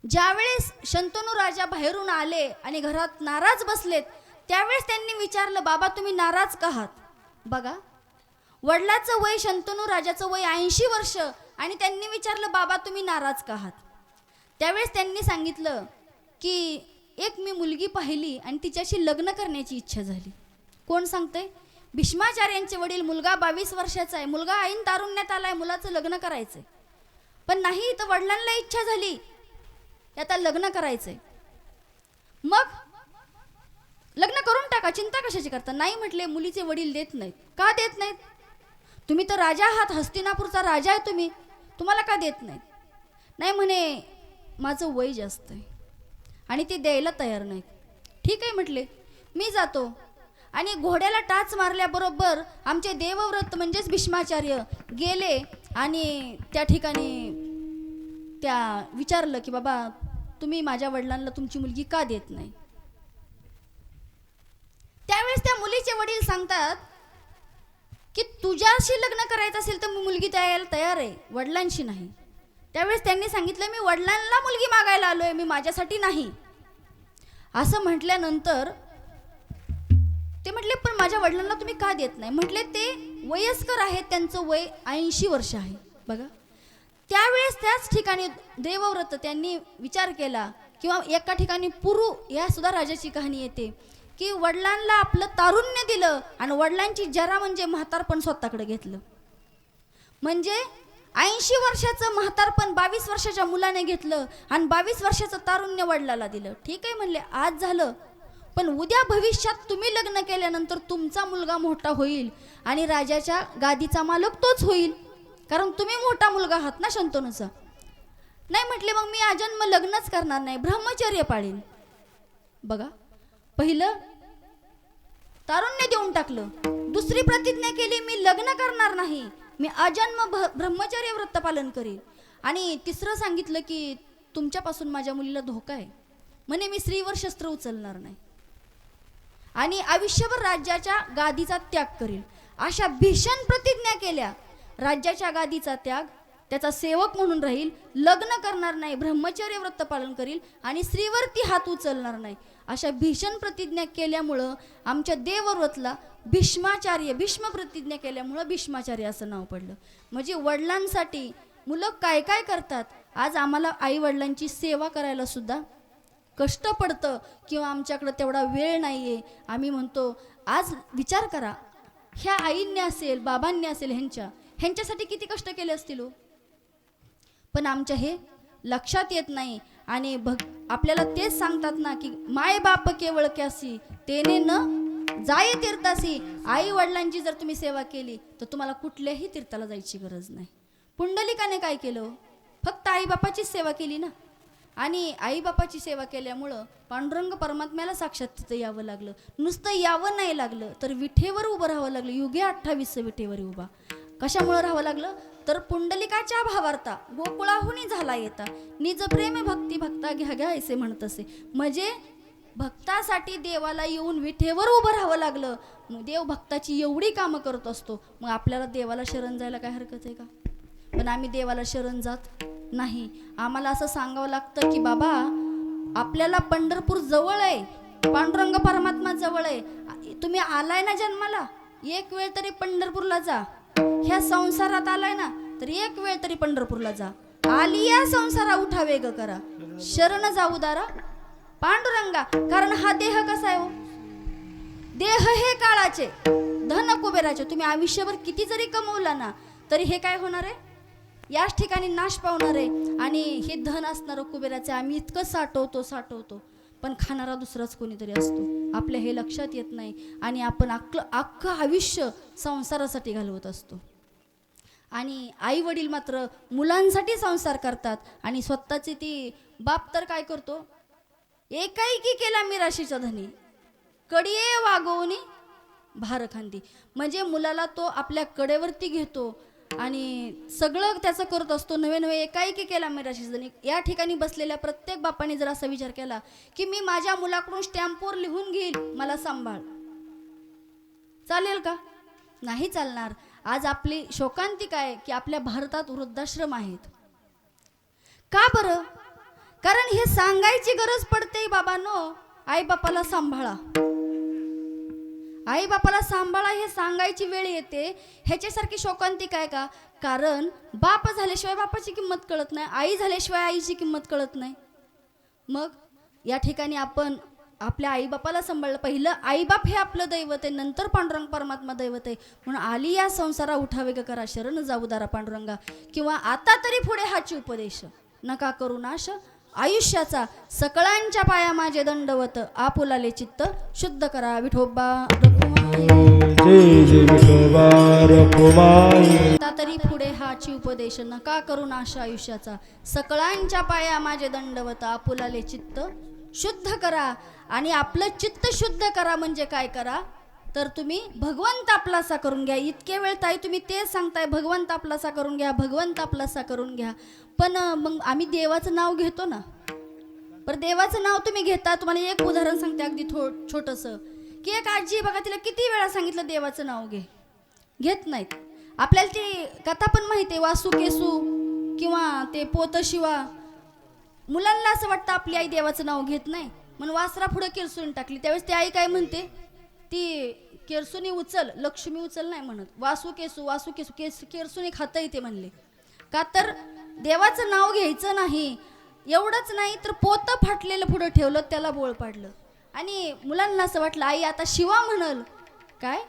ज्यावेळेस शंतनू राजा बाहेरून आले आणि घरात नाराज बसलेत, त्यावेळेस त्यांनी विचारलं, बाबा तुम्ही नाराज का आहात? बघा, वडिलाचं वय, शंतनू राजाचं वय 80 वर्ष, आणि त्यांनी विचारलं, बाबा तुम्ही नाराज का आहात? त्यावेळेस त्यांनी सांगितलं की एक मी मुलगी पाहिली आणि तिच्याशी लग्न करण्याची इच्छा झाली. कोण सांगतंय? भीष्माचार्यांचे वडील. मुलगा 22 वर्षाचा आहे, मुलगा ऐन तारुण्यात आलाय, मुलाचं लग्न करायचंय. पण नाही, तर वडिलांना इच्छा झाली आता लग्न करायचंय. मग लग्न करून टाका, चिंता कशाची करता? नाही म्हटले, मुलीचे वडील देत नाहीत. का देत नाहीत? तुम्ही तर राजा आहात, हस्तिनापूरचा राजा आहे तुम्ही, तुम्हाला का देत नाहीत? नाही म्हणे, माझं वय जास्त आहे आणि ते द्यायला तयार नाहीत. ठीक आहे म्हटले, मी जातो. आणि घोड्याला टाच मारल्याबरोबर आमचे देवव्रत म्हणजेच भीष्माचार्य गेले आणि त्या ठिकाणी त्या विचारलं की बाबा तुम्ही माझ्या वडिलांना तुमची मुलगी का देत नाही? त्यावेळेस त्या मुलीचे वडील सांगतात की तुझ्याशी लग्न करायचं असेल तर मी मुलगी द्यायला तयार आहे, वडिलांशी नाही. त्यावेळेस त्यांनी सांगितलं, मी वडिलांना मुलगी मागायला आलोय, मी माझ्यासाठी नाही. असं म्हटल्यानंतर ते म्हटले, पण माझ्या वडिलांना तुम्ही का देत नाही? म्हटले, ते वयस्कर आहेत, त्यांचं वय 80 वर्ष आहे. बघा, त्यावेळेस त्याच ठिकाणी देवव्रत त्यांनी विचार केला, किंवा एका ठिकाणी पुरू या सुद्धा राजाची कहाणी येते की वडिलांना आपलं तारुण्य दिलं आणि वडिलांची जरा म्हणजे म्हातारपण स्वतःकडे घेतलं. म्हणजे 80 वर्षाचं म्हातारपण 22 वर्षाच्या मुलाने घेतलं आणि 22 वर्षाचं तारुण्य वडिलाला दिलं. ठीक आहे म्हणले, आज झालं, पण उद्या भविष्यात तुम्ही लग्न केल्यानंतर तुमचा मुलगा मोठा होईल आणि राजाच्या गादीचा मालक तोच होईल, कारण तुम्ही मोठा मुलगा आहात ना शंतनूचा. नाही म्हटले, मग मी आजन्म लग्नच करणार नाही, ब्रह्मचर्य पाळील. बघा, पहिलं तारुण्य देऊन टाकलं, दुसरी प्रतिज्ञा केली, मी लग्न करणार नाही, मी आजन्म ब्रह्मचर्य व्रत पालन करील. आणि तिसरं सांगितलं की तुमच्यापासून माझ्या मुलीला धोका आहे, म्हणे मी स्त्रीवर शस्त्र उचलणार नाही आणि आयुष्यभर राज्याच्या गादीचा त्याग करील. अशा भीषण प्रतिज्ञा केल्या. राज्याच्या गादीचा त्याग, त्याचा सेवक म्हणून राहील, लग्न करणार नाही, ब्रह्मचर्य व्रत पालन करील आणि स्त्रीवरती हात उचलणार नाही. अशा भीषण प्रतिज्ञा केल्यामुळं आमच्या देवव्रतला भीष्माचार्य, भीष्म प्रतिज्ञा केल्यामुळं भीष्माचार्य असं नाव पडलं. म्हणजे वडिलांसाठी मुलं काय काय करतात. आज आम्हाला आई वडिलांची सेवा करायला सुद्धा कष्ट पडतं किंवा आमच्याकडं तेवढा वेळ नाही आहे. आम्ही म्हणतो, आज विचार करा, ह्या आईंनी असेल, बाबांनी असेल, ह्यांच्यासाठी किती कष्ट केले असतील हो. पण आमच्या हे लक्षात येत नाही. आणि आपल्याला तेच सांगतात ना की माय बाप केवळ क्यासी तेने न जाय तीर्थासी. आई वडिलांची जर तुम्ही सेवा केली तर तुम्हाला कुठल्याही तीर्थाला जायची गरज नाही. पुंडलिकाने काय केलं? फक्त आई बापाचीच सेवा केली ना. आणि आई बापाची सेवा केल्यामुळं पांडुरंग परमात्म्याला साक्षात तिथं यावं लागलं. नुसतं यावं नाही लागलं तर विठेवर उभं राहावं लागलं. युगे 28 विठेवर उभा. कशामुळं राहावं लागलं? तर पुंडलिकाच्या भावार्था गोकुळाहुनी झाला येता, निज प्रेम भक्ती भक्ता घ्या घ्या असे म्हणत असे. म्हणजे भक्तासाठी देवाला येऊन विठेवर उभं राहावं लागलं. देव भक्ताची एवढी कामं करत असतो, मग आपल्याला देवाला शरण जायला काय हरकत आहे का? पण आम्ही देवाला शरण जात नाही. आम्हाला असं सांगावं लागतं की बाबा आपल्याला पंढरपूर जवळ आहे, पांडुरंग परमात्मा जवळ आहे. तुम्ही आलाय ना जन्माला, एक वेळ तरी पंढरपूरला जा. ह्या संसारात आलाय ना तर एक वेळ तरी पंढरपूरला जा. आली या संसारा उठा वेग करा, शरण जाऊ दारा पांडुरंगा. कारण हा देह कसा आहे हो? देह हे काळाचे, धन कुबेराचे. तुम्ही आयुष्यभर किती जरी कमवला ना तरी हे काय होणार आहे? याच ठिकाणी नाश पावणार आहे. आणि हे धन असणारं कुबेराचे आम्ही इतकं साठवतो पण खाणारा दुसराच कोणीतरी असतो. आपल्या हे लक्षात येत नाही आणि आपण अख्खं आयुष्य संसारासाठी घालवत असतो. आणि आई वडील मात्र मुलांसाठी संसार करतात आणि स्वतःची ती बाप तर काय करतो, एकाएकी केला मी राशीचा धनी, कडिये वागवणी भार खांदी. म्हणजे मुलाला तो आपल्या कडेवरती घेतो आणि सगळं त्याचं करत असतो. नवे नवे एकाएकी केला मी राशीचा धनी. या ठिकाणी बसलेल्या प्रत्येक बापाने जर असा विचार केला की मी माझ्या मुलाकडून स्टॅम्पवर लिहून घेईल मला सांभाळ, चालेल का? नाही चालणार. आज आपली शोकांतिका आहे की आपल्या भारतात वृद्धाश्रम आहेत. का बरं? कारण हे सांगायची गरज पडते, बाबांनो आई बापाला सांभाळा, आई बापाला सांभाळा हे सांगायची वेळ येते. ह्याच्यासारखी शोकांतिका आहे का? कारण बाप झाल्याशिवाय बापाची किंमत कळत नाही, आई झाल्याशिवाय आईची किंमत कळत नाही. मग या ठिकाणी आपण आपल्या आईबापाला सांभाळलं. पहिलं आईबाप हे आपलं दैवत आहे, नंतर पांडुरंग परमात्मा दैवत आहे. म्हणून आली या संसारा उठावे ग करा शरण जाऊ दारा पांडुरंगा. किंवा आता तरी पुढे हाची उपदेश, नका करू नाश आयुष्याचा, सकळांच्या पाया माझे दंडवत, आपुलाले चित्त शुद्ध करा विठोबा रखुमाई. जय जय विठोबा रखुमाई. आता तरी पुढे हाची उपदेश, नका करू नाश आयुष्याचा, सकळांच्या पाया माझे दंडवत, आपुलाले चित्त शुद्ध करा. आणि आपलं चित्त शुद्ध करा म्हणजे काय करा तर तुम्ही भगवंत आपलासा करून घ्या. इतके वेळ ताई तुम्ही तेच सांगताय, भगवंत आपलासा करून घ्या, भगवंत आपलासा करून घ्या. पण मग आम्ही देवाचं नाव घेतो ना, पर देवाचं नाव तुम्ही घेता. तुम्हाला एक उदाहरण सांगते अगदी छोटंसं, की एक आजी बघा, तिला किती वेळा सांगितलं देवाचं नाव घे, घेत नाहीत. आपल्याला ती कथा पण माहिती आहे, वासू केसू किंवा ते पोत शिवा. मुलांना असं वाटतं आपली आई देवाचं नाव घेत नाही म्हणून वासरा पुढे किरसून टाकली. त्यावेळेस ती आई काय म्हणते, ती केरसुनी उचल लक्ष्मी उचल नाही म्हणत, वासू केसू वासू केसू केरसुनी खाता येते म्हणले. का तर देवाचं नाव घ्यायचं नाही. एवढंच नाही तर पोतं फाटलेलं पुढं ठेवलं, त्याला बोळ पाडलं. आणि मुलांना असं वाटलं आई आता शिवा म्हणल, काय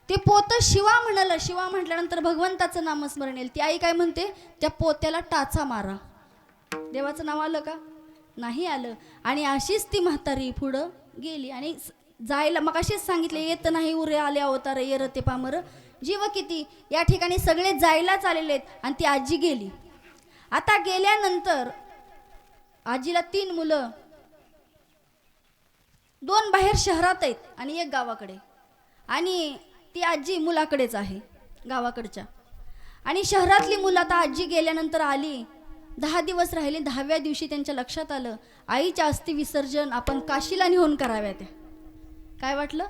ते पोतं शिवा म्हणल. शिवा म्हटल्यानंतर भगवंताचं नामस्मरण येईल. ती आई काय म्हणते, त्या पोत्याला टाचा मारा. देवाचं नाव आलं का? नाही आलं. आणि अशीच ती म्हातारी पुढं गेली आणि जायला मग अशीच सांगितले, येत नाही उरे आले अवतार येर ते पामर जीव किती. या ठिकाणी सगळे जायलाच आलेले आहेत आणि ती आजी गेली. आता गेल्यानंतर आजीला 3 मुलं, 2 बाहेर शहरात आहेत आणि 1 गावाकडे. आणि ती आजी मुलाकडेच आहे गावाकडच्या. आणि शहरातली मुलं आता आजी गेल्यानंतर आली, 10 दिवस राहिले. 10व्या दिवशी त्यांच्या लक्षात आलं आईच्या अस्थी विसर्जन आपण काशीला नेऊन कराव्या. त्या काय वाटलं,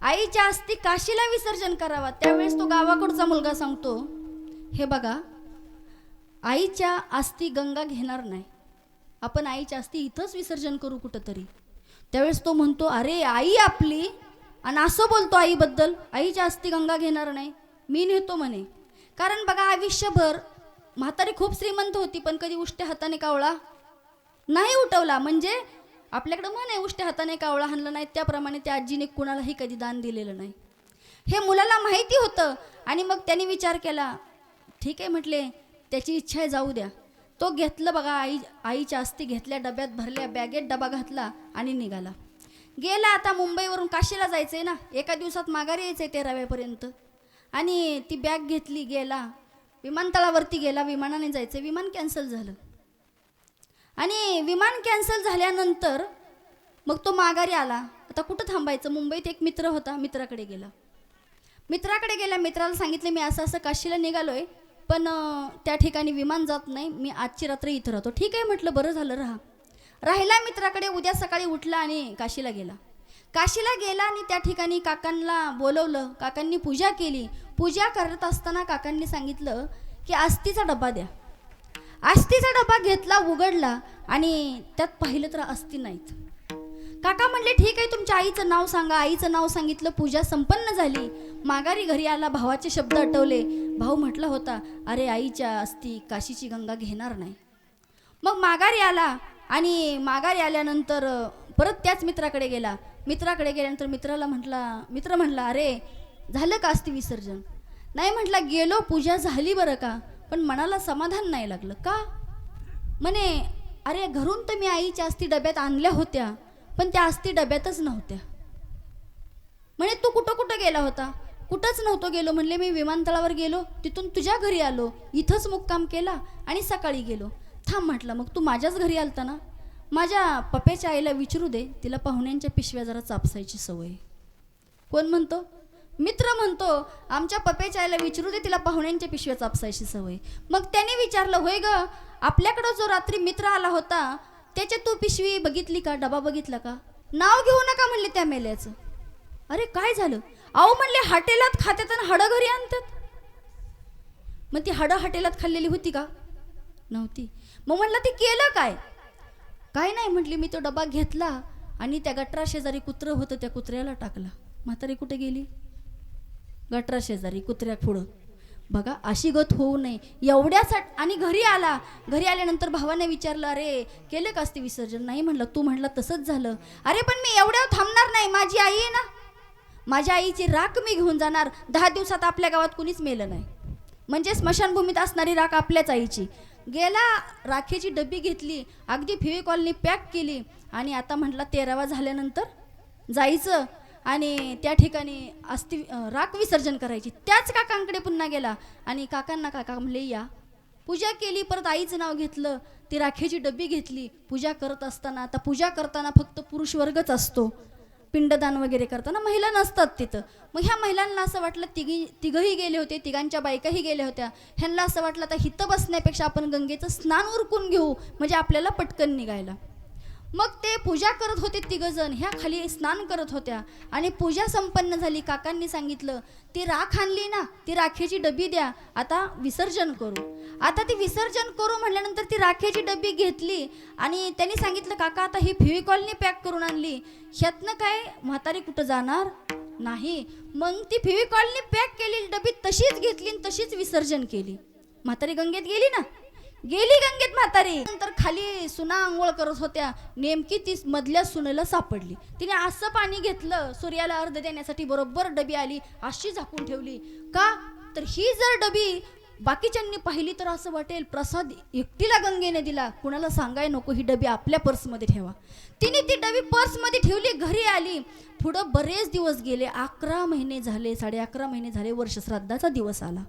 आईच्या अस्थी काशीला विसर्जन करावा. त्यावेळेस तो गावाकडचा मुलगा सांगतो, हे बघा आईच्या अस्थी गंगा घेणार नाही, आपण आईच्या अस्थी इथंच विसर्जन करू कुठंतरी. त्यावेळेस तो म्हणतो, अरे आई आपली आणि असं बोलतो आईबद्दल, आईच्या अस्थी गंगा घेणार नाही, मी नेतो म्हणे. कारण बघा आयुष्यभर म्हातारी खूप श्रीमंत होती पण कधी उष्ट्या हाताने कावळा नाही उठवला. म्हणजे आपल्याकडं म्हणे उष्ट्या हाताने कावळा हाणला नाही, त्याप्रमाणे त्या आजीने कुणालाही कधी दान दिलेलं नाही. हे मुलाला माहिती होतं. आणि मग त्यांनी विचार केला, ठीक आहे म्हटले, त्याची इच्छा आहे जाऊ द्या. तो घेतलं बघा आईच्या अस्थी घेतल्या, डब्यात भरल्या, बॅगेत डबा घातला आणि निघाला. गेला. आता मुंबईवरून काशीला जायचंय ना, एका दिवसात माघारी यायचंय 13व्यापर्यंत. आणि ती बॅग घेतली, गेला विमानतळावरती गेला. विमानाने जायचं, विमान कॅन्सल झालं. आणि विमान कॅन्सल झाल्यानंतर मग तो माघारी आला. आता कुठं थांबायचं, मुंबईत एक मित्र होता, मित्राकडे गेला. मित्राला सांगितले मी असं असं काशीला निघालोय पण त्या ठिकाणी विमान जात नाही, मी आजची रात्र इथं राहतो. ठीक आहे म्हटलं, बरं झालं राहिला मित्राकडे. उद्या सकाळी उठला आणि काशीला गेला आणि त्या ठिकाणी काकांना बोलवलं. काकांनी पूजा केली. पूजा करत असताना काकांनी सांगितलं की अस्थीचा डबा द्या. अस्थीचा डबा घेतला, उघडला आणि त्यात पाहिलं तर अस्थी नाहीत. काका म्हणले ठीक आहे, तुमच्या आईचं नाव सांगा. आईचं नाव सांगितलं. पूजा संपन्न झाली. माघारी घरी आला, भावाचे शब्द आठवले. भाऊ म्हटला होता, अरे आईच्या अस्थी काशीची गंगा घेणार नाही. मग माघारी आला आणि माघारी आल्यानंतर परत त्याच मित्राकडे गेल्यानंतर मित्र म्हटला अरे झालं का अस्थी विसर्जन? नाही म्हटला, गेलो, पूजा झाली बरं का, पण मनाला समाधान नाही लागलं. का? म्हणे अरे घरून तर मी आईच्या अस्थी डब्यात आणल्या होत्या पण त्या अस्थी डब्यातच नव्हत्या. म्हणे तू कुठं गेला होता? कुठंच नव्हतो गेलो. म्हणले मी विमानतळावर गेलो, तिथून तुझ्या घरी आलो, इथंच मुक्काम केला आणि सकाळी गेलो. थांब म्हटलं, मग तू माझ्याच घरी आलता ना, माझ्या पप्याच्या आईला विचारू दे, तिला पाहुण्यांच्या पिशव्या जरा चापसायची सवय. कोण म्हणतो? मित्र म्हणतो, आमच्या पप्याच्या आईला विचारू दे, तिला पाहुण्यांच्या पिशव्या चापसायची सवय. मग त्याने विचारलं, होय ग, आपल्याकडं जो रात्री मित्र आला होता त्याच्या तू पिशवी बघितली का, डबा बघितला का? नाव घेऊ नका म्हणले त्या मेल्याचं. अरे काय झालं? अहो म्हणले, हॉटेलात खात्यात आणि हाडं घरी आणतात. मग ती हाडं हॉटेलात खाल्लेली होती का? नव्हती. मग म्हणलं ती केलं काय? काय नाही म्हटली, मी तो डबा घेतला आणि त्या गटरा शेजारी कुत्रं होतं त्या कुत्र्याला टाकला. म्हातारी कुठे गेली? गटरा शेजारी कुत्र्या पुढं. बघा, अशी गत होऊ नये एवढ्यासाठी. आणि घरी आला, घरी आल्यानंतर भावाने विचारलं, अरे केलं का असते विसर्जन? नाही म्हणलं. तू म्हणलं तसंच झालं. अरे पण मी एवढ्यावर थांबणार नाही, माझी आई आहे ना, माझ्या आईची राख मी घेऊन जाणार. 10 दिवसात आपल्या गावात कुणीच मेलं नाही, म्हणजे स्मशानभूमीत असणारी राख आपल्याच आईची. गेला, राखेची डबी घेतली, अगदी फेविकॉलनी पॅक केली आणि आता म्हटला 13वा झाल्यानंतर जायचं आणि त्या ठिकाणी राख विसर्जन करायची. त्याच काकांकडे पुन्हा गेला आणि काकांना, काका म्हणले या. पूजा केली, परत आईचं नाव घेतलं, ती राखेची डबी घेतली. पूजा करत असताना, आता पूजा करताना फक्त पुरुष वर्गच असतो, पिंडदान वगैरे करताना महिला नसतात तिथं. मग ह्या महिलांना असं वाटलं, तिघही गेले होते, तिघांच्या बायकाही गेल्या होत्या. ह्यांना असं वाटलं, आता हितं बसण्यापेक्षा आपण गंगेचं स्नान उरकून घेऊ, म्हणजे आपल्याला पटकन निघायला. मग ते पूजा करत होते तिघजण, ह्या खाली स्नान करत होत्या आणि पूजा संपन्न झाली. काकांनी सांगितलं, ती राख आणली ना, ती राखेची डबी द्या, आता विसर्जन करू. आता ती विसर्जन करू म्हटल्यानंतर ती राखेची डबी घेतली आणि त्यांनी सांगितलं, काका आता ही फेविकॉलनी पॅक करून आणली, ह्यातनं काय म्हातारी कुठं जाणार नाही. मग ती फेविकॉलनी पॅक केलेली डबी तशीच घेतली आणि तशीच विसर्जन केली. म्हातारी गंगेत गेली ना, गेली गंगेत म्हातारी. नंतर खाली सुना आंघोळ करत होत्या, नेमकी ती मधल्या सुनेला सापडली. तिने असं पाणी घेतलं सूर्याला अर्ध देण्यासाठी, बरोबर डबी आली, अशी झाकून ठेवली. का तर ही जर डबी बाकीच्यांनी पाहिली तर असं वाटेल प्रसाद एकटीला गंगेने दिला, कुणाला सांगाय नको, ही डबी आपल्या पर्समध्ये ठेवा. तिने ती डबी पर्समध्ये ठेवली, घरी आली. पुढं बरेच दिवस गेले, 11 महिने झाले, 11.5 महिने झाले, वर्षश्राद्धाचा दिवस आला.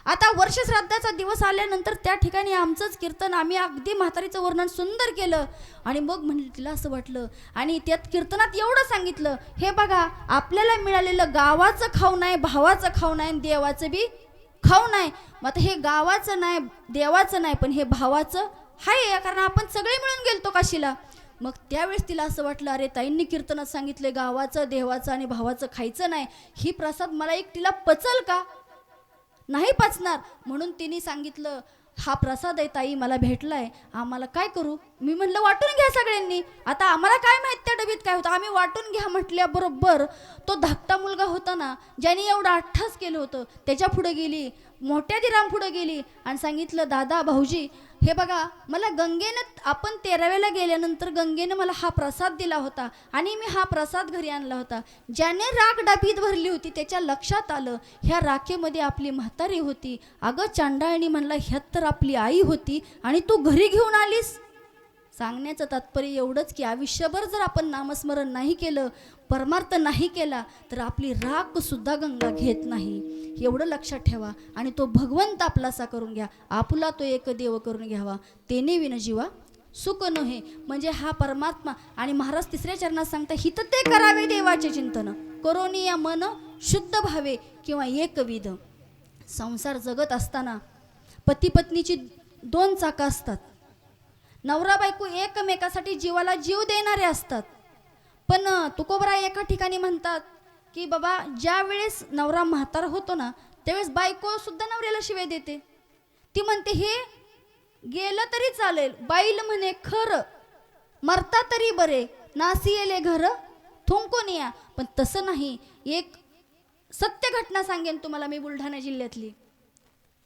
आता वर्षश्राद्धाचा दिवस आल्यानंतर त्या ठिकाणी आमचंच कीर्तन, आम्ही अगदी म्हातारीचं वर्णन सुंदर केलं आणि मग म्हणलं, तिला असं वाटलं आणि त्यात कीर्तनात एवढं सांगितलं, हे बघा, आपल्याला मिळालेलं गावाचं खाऊ नाही, भावाचं खाऊ नाही, देवाचं बी खाऊ नाही. मग आता हे गावाचं नाही, देवाचं नाही, पण हे भावाचं हाय, कारण आपण सगळे मिळून गेलतो काशीला. मग त्यावेळेस तिला असं वाटलं, अरे ताईंनी कीर्तनात सांगितलं गावाचं, देवाचं आणि भावाचं खायचं नाही, ही प्रसाद मला एकटीला पचल का? नाही पचणार. म्हणून तिने सांगितलं, हा प्रसाद आहे ताई, मला भेटलाय, आम्हाला काय करू? मी म्हणलं, वाटून घ्या सगळ्यांनी. आता आम्हाला काय माहित त्या डबीत काय होतं, आम्ही वाटून घ्या म्हटल्याबरोबर तो धाकटा मुलगा होता ना, ज्याने एवढं अठ्ठास केलं होतं, त्याच्या पुढे गेली, मोठ्या दिराम पुढे गेली आणि सांगितलं, दादा भाऊजी, हे बघा, मला गंगेनं, आपण 13व्याला गेल्यानंतर गंगेनं मला हा प्रसाद दिला होता आणि मी हा प्रसाद घरी आणला होता. ज्याने राख डबीत भरली होती त्याच्या लक्षात आलं, ह्या राखेमध्ये आपली म्हातारी होती. अगं चांडाळणी म्हणला, ह्यात तर आपली आई होती आणि तू घरी घेऊन आलीस. सांगण्याचं तात्पर्य एवढंच की आयुष्यभर जर आपण नामस्मरण नाही केलं, परमार्थ नाही केला, तर आपली राख सुद्धा गंगा घेत नाही. एवढं लक्षात ठेवा आणि तो भगवंत आपलासा करून घ्या, आपुला तो एक देव करून घ्यावा, तेने विन जीवा सुख नोहे. म्हणजे हा परमात्मा. आणि महाराज 3ऱ्या चरणात सांगता, हित ते करावे देवाचे चिंतन, करोनी या मन शुद्ध भावे किंवा एकविध. संसार जगत असताना पती पत्नीची 2 चाकं असतात. नवरा बायको एकमेकासाठी जीवाला जीव देणारे असतात. पण तुकोबराय एका ठिकाणी म्हणतात की बाबा, ज्या वेळेस नवरा म्हातारा होतो ना, त्यावेळेस बायको सुद्धा नवऱ्याला शिवाय देते. ती म्हणते, हे गेलं तरी चालेल, बाईल म्हणे खरं, मरता तरी बरे, नासी येले घर थुंकून या. पण तसं नाही. एक सत्य घटना सांगेन तुम्हाला मी, बुलढाणा जिल्ह्यातली,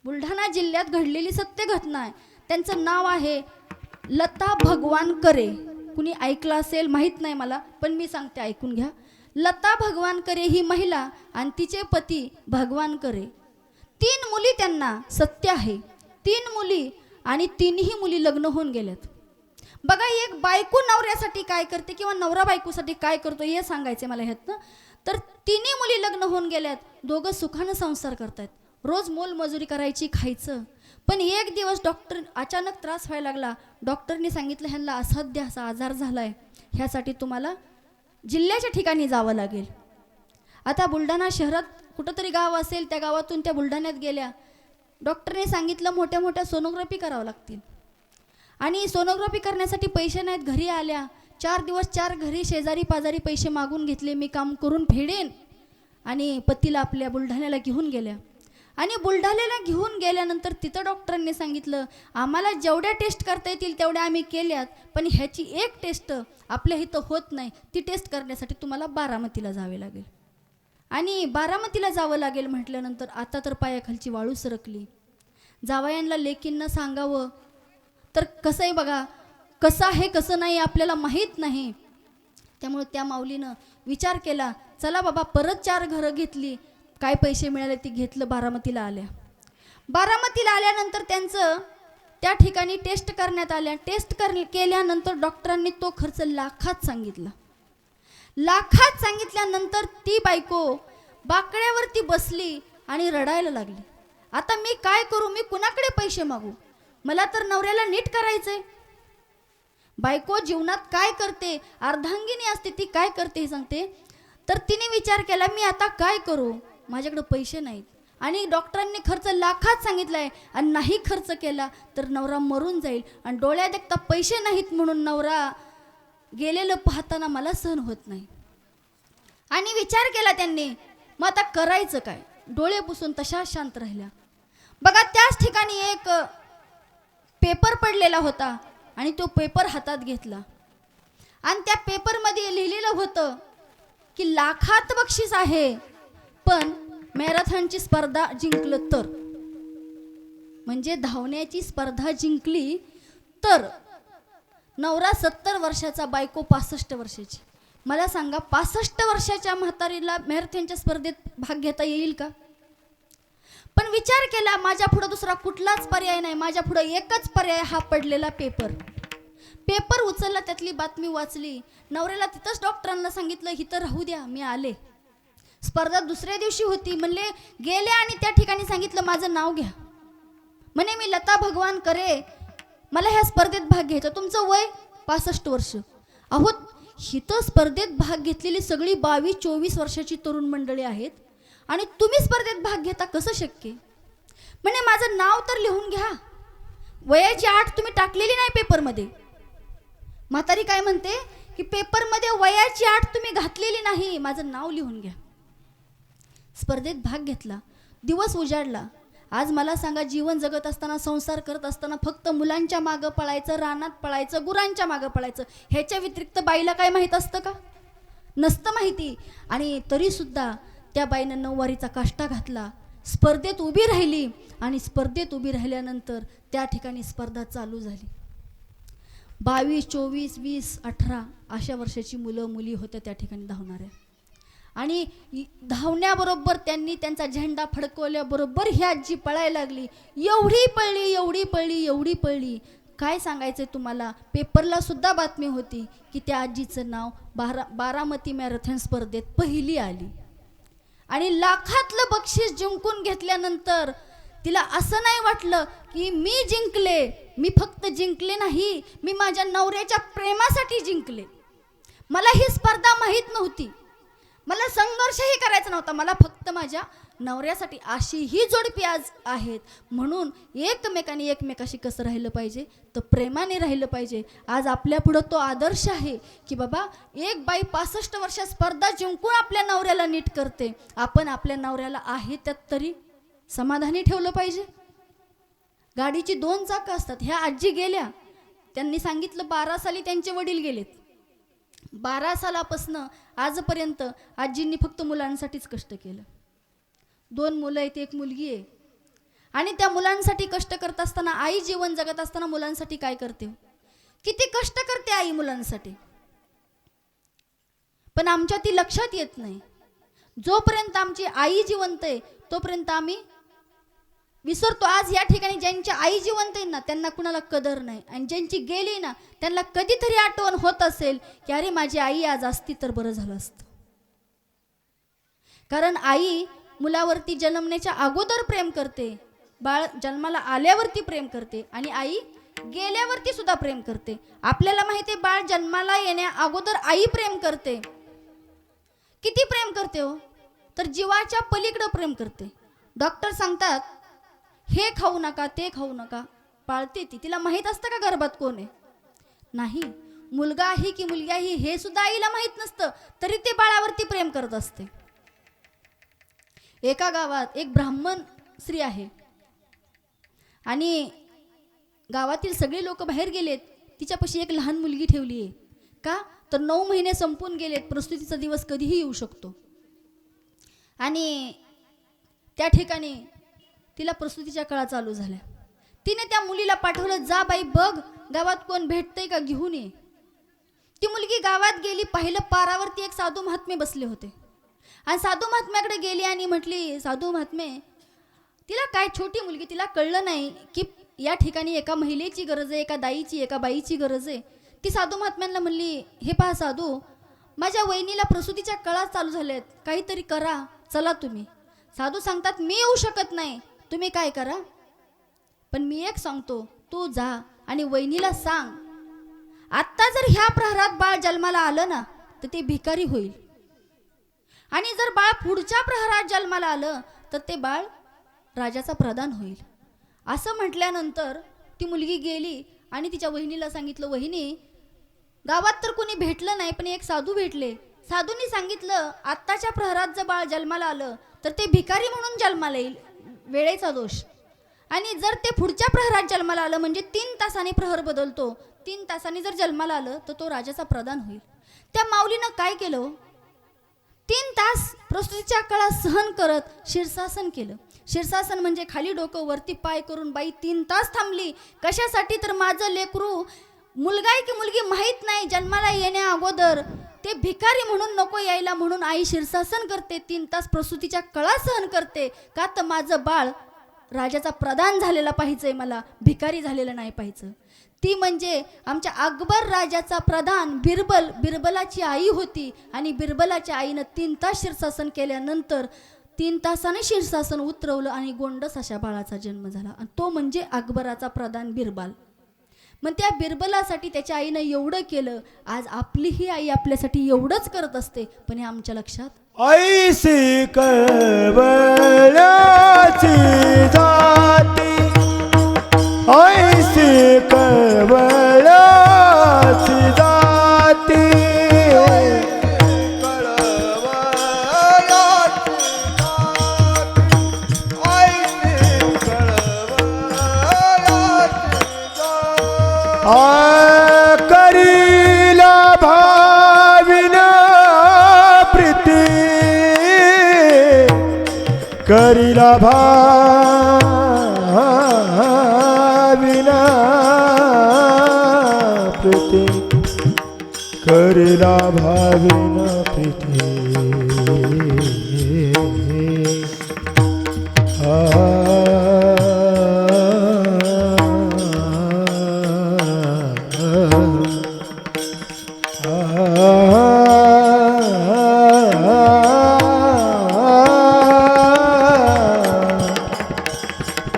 बुलढाणा जिल्ह्यात घडलेली सत्य घटना आहे. त्यांचं नाव आहे लता भगवानकरे. कुणी ऐकलं असेल माहीत नाही मला, पण मी सांगते, ऐकून घ्या. लता भगवानकरे ही महिला आणि तिचे पती भगवानकरे, 3 मुली त्यांना, सत्य आहे 3 मुली, आणि 3ही मुली लग्न होऊन गेल्यात. बघा, एक बायको नवऱ्यासाठी काय करते किंवा नवरा बायकोसाठी काय करतो हे सांगायचे मला ह्यातनं. तर तिन्ही मुली लग्न होऊन गेल्यात, दोघं सुखानं संसार करतायत, रोज मोलमजुरी करायची, खायचं. पण एक दिवस डॉक्टर अचानक त्रास व्हायला लागला. डॉक्टरनी सांगितलं ह्यांना असाध्य असा आजार झालाय, ह्यासाठी तुम्हाला जिल्ह्याच्या ठिकाणी जावं लागेल. आता बुलढाणा शहरात कुठंतरी गाव असेल, त्या गावातून त्या बुलढाण्यात गेल्या. डॉक्टरने सांगितलं मोठ्या मोठ्या सोनोग्राफी करावं लागतील. आणि सोनोग्राफी करण्यासाठी पैसे नाहीत. घरी आल्या, 4 दिवस 4 घरी शेजारी पाजारी पैसे मागून घेतले, मी काम करून फेडेन. आणि पतीला आपल्या बुलढाण्याला घेऊन गेल्या. आणि बुलढाण्याला घेऊन गेल्यानंतर तिथं डॉक्टरांनी सांगितलं, आम्हाला जेवढ्या टेस्ट करता येतील तेवढ्या आम्ही केल्यात, पण ह्याची एक टेस्ट आपल्या इथं होत नाही, ती टेस्ट करण्यासाठी तुम्हाला बारामतीला जावे लागेल. आणि बारामतीला जावं लागेल म्हटल्यानंतर आता तर पायाखालची वाळू सरकली. जावयांना लेकींना सांगावं तर कसं आहे बघा, कसं आहे कसं नाही आपल्याला माहीत नाही. त्यामुळे त्या माऊलीनं विचार केला, चला बाबा परत 4 घरं घेतली, काय पैसे मिळाले ते घेतलं. बारामतीला आल्या. बारामतीला आल्यानंतर त्यांचं त्या ठिकाणी टेस्ट करण्यात आल्या. टेस्ट केल्यानंतर डॉक्टरांनी तो खर्च लाखात सांगितला. लाखात सांगितल्यानंतर ती बायको बाकड्यावरती बसली आणि रडायला लागली. आता मी काय करू, मी कुणाकडे पैसे मागू, मला तर नवऱ्याला नीट करायचंय. बायको जीवनात काय करते, अर्धांगिनी असते ती काय करते हे सांगते. तर तिने विचार केला, मी आता काय करू, माझ्याकडे पैसे नाहीत. आणि डॉक्टरांनी खर्च लाखात सांगितलाय आणि नाही खर्च केला तर नवरा मरून जाईल. आणि डोळ्यात एकदा पैसे नाहीत म्हणून नवरा गेलेलं पाहताना मला सहन होत नाही. आणि विचार केला त्यांनी, मग आता करायचं काय. डोळे पुसून तशा शांत राहिल्या. बघा त्याच ठिकाणी एक पेपर पडलेला होता आणि तो पेपर हातात घेतला. आणि त्या पेपरमध्ये लिहिलेलं होतं की लाखात बक्षीस आहे, पण मॅरेथॉनची स्पर्धा जिंकलं तर, म्हणजे धावण्याची स्पर्धा जिंकली तर. नवरा 70 वर्षाचा, बायको 65 वर्षाची. मला सांगा 65 वर्षाच्या म्हातारीला मॅरेथॉनच्या स्पर्धेत भाग घेता येईल का. पण विचार केला, माझ्या पुढे दुसरा कुठलाच पर्याय नाही, माझ्या पुढे एकच पर्याय हा पडलेला पेपर. पेपर उचलला, त्यातली बातमी वाचली. नवऱ्याला तिथंच डॉक्टरांना सांगितलं, इथं राहू द्या, मी आले. स्पर्धा दुसऱ्या दिवशी होती. म्हणले गेले आणि त्या ठिकाणी सांगितलं, माझं नाव घ्या. म्हणे मी लता भगवान करे, मला ह्या स्पर्धेत भाग घ्यायचा. तुमचं वय 65 वर्ष. अहो हिथं स्पर्धेत भाग घेतलेली सगळी 22-24 वर्षाची तरुण मंडळी आहेत आणि तुम्ही स्पर्धेत भाग घेता, कसं शक्य. म्हणे माझं नाव तर लिहून घ्या. वयाची अट तुम्ही टाकलेली नाही पेपरमध्ये. म्हातारी काय म्हणते की पेपरमध्ये वयाची अट तुम्ही घातलेली नाही, माझं नाव लिहून घ्या. स्पर्धेत भाग घेतला. दिवस उजाडला. आज मला सांगा, जीवन जगत असताना, संसार करत असताना फक्त मुलांच्या मागं पळायचं, रानात पळायचं, गुरांच्या मागं पळायचं, ह्याच्या व्यतिरिक्त बाईला काय माहीत असतं का. नसतं माहिती. आणि तरीसुद्धा त्या बाईनं 9 वारीचा काष्टा घातला, स्पर्धेत उभी राहिली. आणि स्पर्धेत उभी राहिल्यानंतर त्या ठिकाणी स्पर्धा चालू झाली. 22, 24, 20, 18 अशा वर्षाची मुलं मुली होत्या त्या ठिकाणी धावणाऱ्या. आणि धावण्याबरोबर त्यांनी त्यांचा झेंडा फडकवल्याबरोबर ही आजी पळायला लागली. एवढी पळली, एवढी पळली, एवढी पळली, काय सांगायचं तुम्हाला. पेपरला सुद्धा बातमी होती की त्या आजीचं नाव बारामती मॅरेथॉन स्पर्धेत पहिली आली. आणि लाखातलं बक्षीस जिंकून घेतल्यानंतर तिला असं नाही वाटलं की मी जिंकले. मी फक्त जिंकले नाही, मी माझ्या नवऱ्याच्या प्रेमासाठी जिंकले. मला ही स्पर्धा माहीत नव्हती, मला संघर्षही करायचा नव्हता, मला फक्त माझ्या नवऱ्यासाठी. अशी ही जोडपी आज आहेत. म्हणून एकमेकांनी एकमेकाशी कसं राहिलं पाहिजे, तर प्रेमाने राहिलं पाहिजे. आज आपल्या पुढं तो आदर्श आहे की बाबा एक बाई 65 वर्षात स्पर्धा जिंकून आपल्या नवऱ्याला नीट करते. आपण आपल्या नवऱ्याला आहे त्यात तरी समाधानी ठेवलं पाहिजे. गाडीची 2 चाकं असतात. ह्या आजी गेल्या, त्यांनी सांगितलं 12 साली त्यांचे वडील गेलेत. 12 सालापासनं आजपर्यंत आजींनी फक्त मुलांसाठीच कष्ट केलं. 2 मुलं आहेत, 1 मुलगी आहे. आणि त्या मुलांसाठी कष्ट करत असताना, आई जीवन जगत असताना मुलांसाठी काय करते, किती कष्ट करते आई मुलांसाठी. पण आमच्या ती लक्षात येत नाही. जोपर्यंत आमची आई जिवंत आहे तोपर्यंत आम्ही विसरतो. आज या ठिकाणी ज्यांच्या आई जिवंत आहे ना, त्यांना कुणाला कदर नाही. आणि ज्यांची गेली ना, त्यांना कधीतरी आठवण होत असेल की अरे माझी आई आज असती तर बरं झालं असतं. कारण आई मुलावरती जन्मण्याच्या अगोदर प्रेम करते, बाळ जन्माला आल्यावरती प्रेम करते आणि आई गेल्यावरती सुद्धा प्रेम करते. आपल्याला माहिती आहे बाळ जन्माला येण्या अगोदर आई प्रेम करते. किती प्रेम करते हो, तर जीवाच्या पलीकडे प्रेम करते. डॉक्टर सांगतात हे खाऊ नका ते खाऊ नका, पाळते ती. तिला माहीत असतं का गर्भात कोण आहे? नाही. मुलगा आहे की मुलगी आहे हे सुद्धा आईला माहीत नसतं, तरी ते बाळावरती प्रेम करत असते. एका गावात एक ब्राह्मण स्त्री आहे आणि गावातील सगळे लोक बाहेर गेलेत. तिच्यापाशी एक लहान मुलगी ठेवली आहे. का तर 9 महिने संपून गेलेत, प्रसूतीचा दिवस कधीही येऊ शकतो. आणि त्या ठिकाणी तिला प्रसूतीच्या काळा चालू झाल्या. तिने त्या मुलीला पाठवलं, जा बाई बघ गावात कोण भेटतंय का, घेऊन ये. ती मुलगी गावात गेली, पाहिलं पारावरती एक साधू महात्मे बसले होते आणि साधू महात्म्याकडे गेली आणि म्हटली, साधू महात्मे, तिला काय छोटी मुलगी, तिला कळलं नाही की या ठिकाणी एका महिलेची गरज आहे, एका दाईची, एका बाईची गरज आहे. ती साधू महात्म्यांना म्हणली, हे पहा साधू, माझ्या वहिनीला प्रसूतीच्या कळा चालू झाल्यात, काहीतरी करा, चला तुम्ही. साधू सांगतात, मी येऊ शकत नाही, तुम्ही काय करा, पण मी एक सांगतो, तू जा आणि वहिनीला सांग, आत्ता जर ह्या प्रहरात बाळ जन्माला आलं ना तर ते भिकारी होईल, आणि जर बाळ पुढच्या प्रहरात जन्माला आलं तर ते बाळ राजाचा प्रधान होईल. असं म्हटल्यानंतर ती मुलगी गेली आणि तिच्या वहिनीला सांगितलं, वहिनी गावात तर कोणी भेटलं नाही, पण एक साधू भेटले. साधूंनी सांगितलं, आत्ताच्या प्रहरात जर बाळ जन्माला आलं तर ते भिकारी म्हणून जन्माला येईल, वेळेचा दोष. आणि जर ते पुढच्या प्रहरात जन्माला आलं म्हणजे 3 तासाने प्रहर बदलतो, 3 तासांनी जर जन्माला आलं तर तो राजाचा प्रधान होईल. त्या माऊलीनं काय केलं, 3 तास प्रसूतीच्या काळात सहन करत शीर्षासन केलं. शीर्षासन म्हणजे खाली डोकं वरती पाय करून बाई 3 तास थांबली. कशासाठी, तर माझं लेकरू मुलगा आहे की मुलगी माहीत नाही, जन्माला येण्या अगोदर ते भिकारी म्हणून नको यायला, म्हणून आई शीर्षासन करते, 3 तास प्रसूतीच्या कळा सहन करते. का तर माझं बाळ राजाचा प्रधान झालेला पाहिजे, मला भिकारी झालेलं नाही पाहिजे. ती म्हणजे आमच्या अकबर राजाचा प्रधान बिरबल, बिरबलाची आई होती. आणि बिरबलाच्या आईनं 3 तास शीर्षासन केल्यानंतर 3 तासाने शीर्षासन उतरवलं आणि गोंडस अशा बाळाचा जन्म झाला, आणि तो म्हणजे अकबराचा प्रधान बिरबल. मग त्या बिरबलासाठी त्याच्या आईनं एवढं केलं. आज आपलीही आई आपल्यासाठी एवढंच करत असते, पण हे आमच्या लक्षात ऐसी कळवळ्याची जाती, ऐसी कळवळ्याची जाती, करीला भाविन प्रीती, करीला भाविन प्रीती, करीला भाविन प्रीती.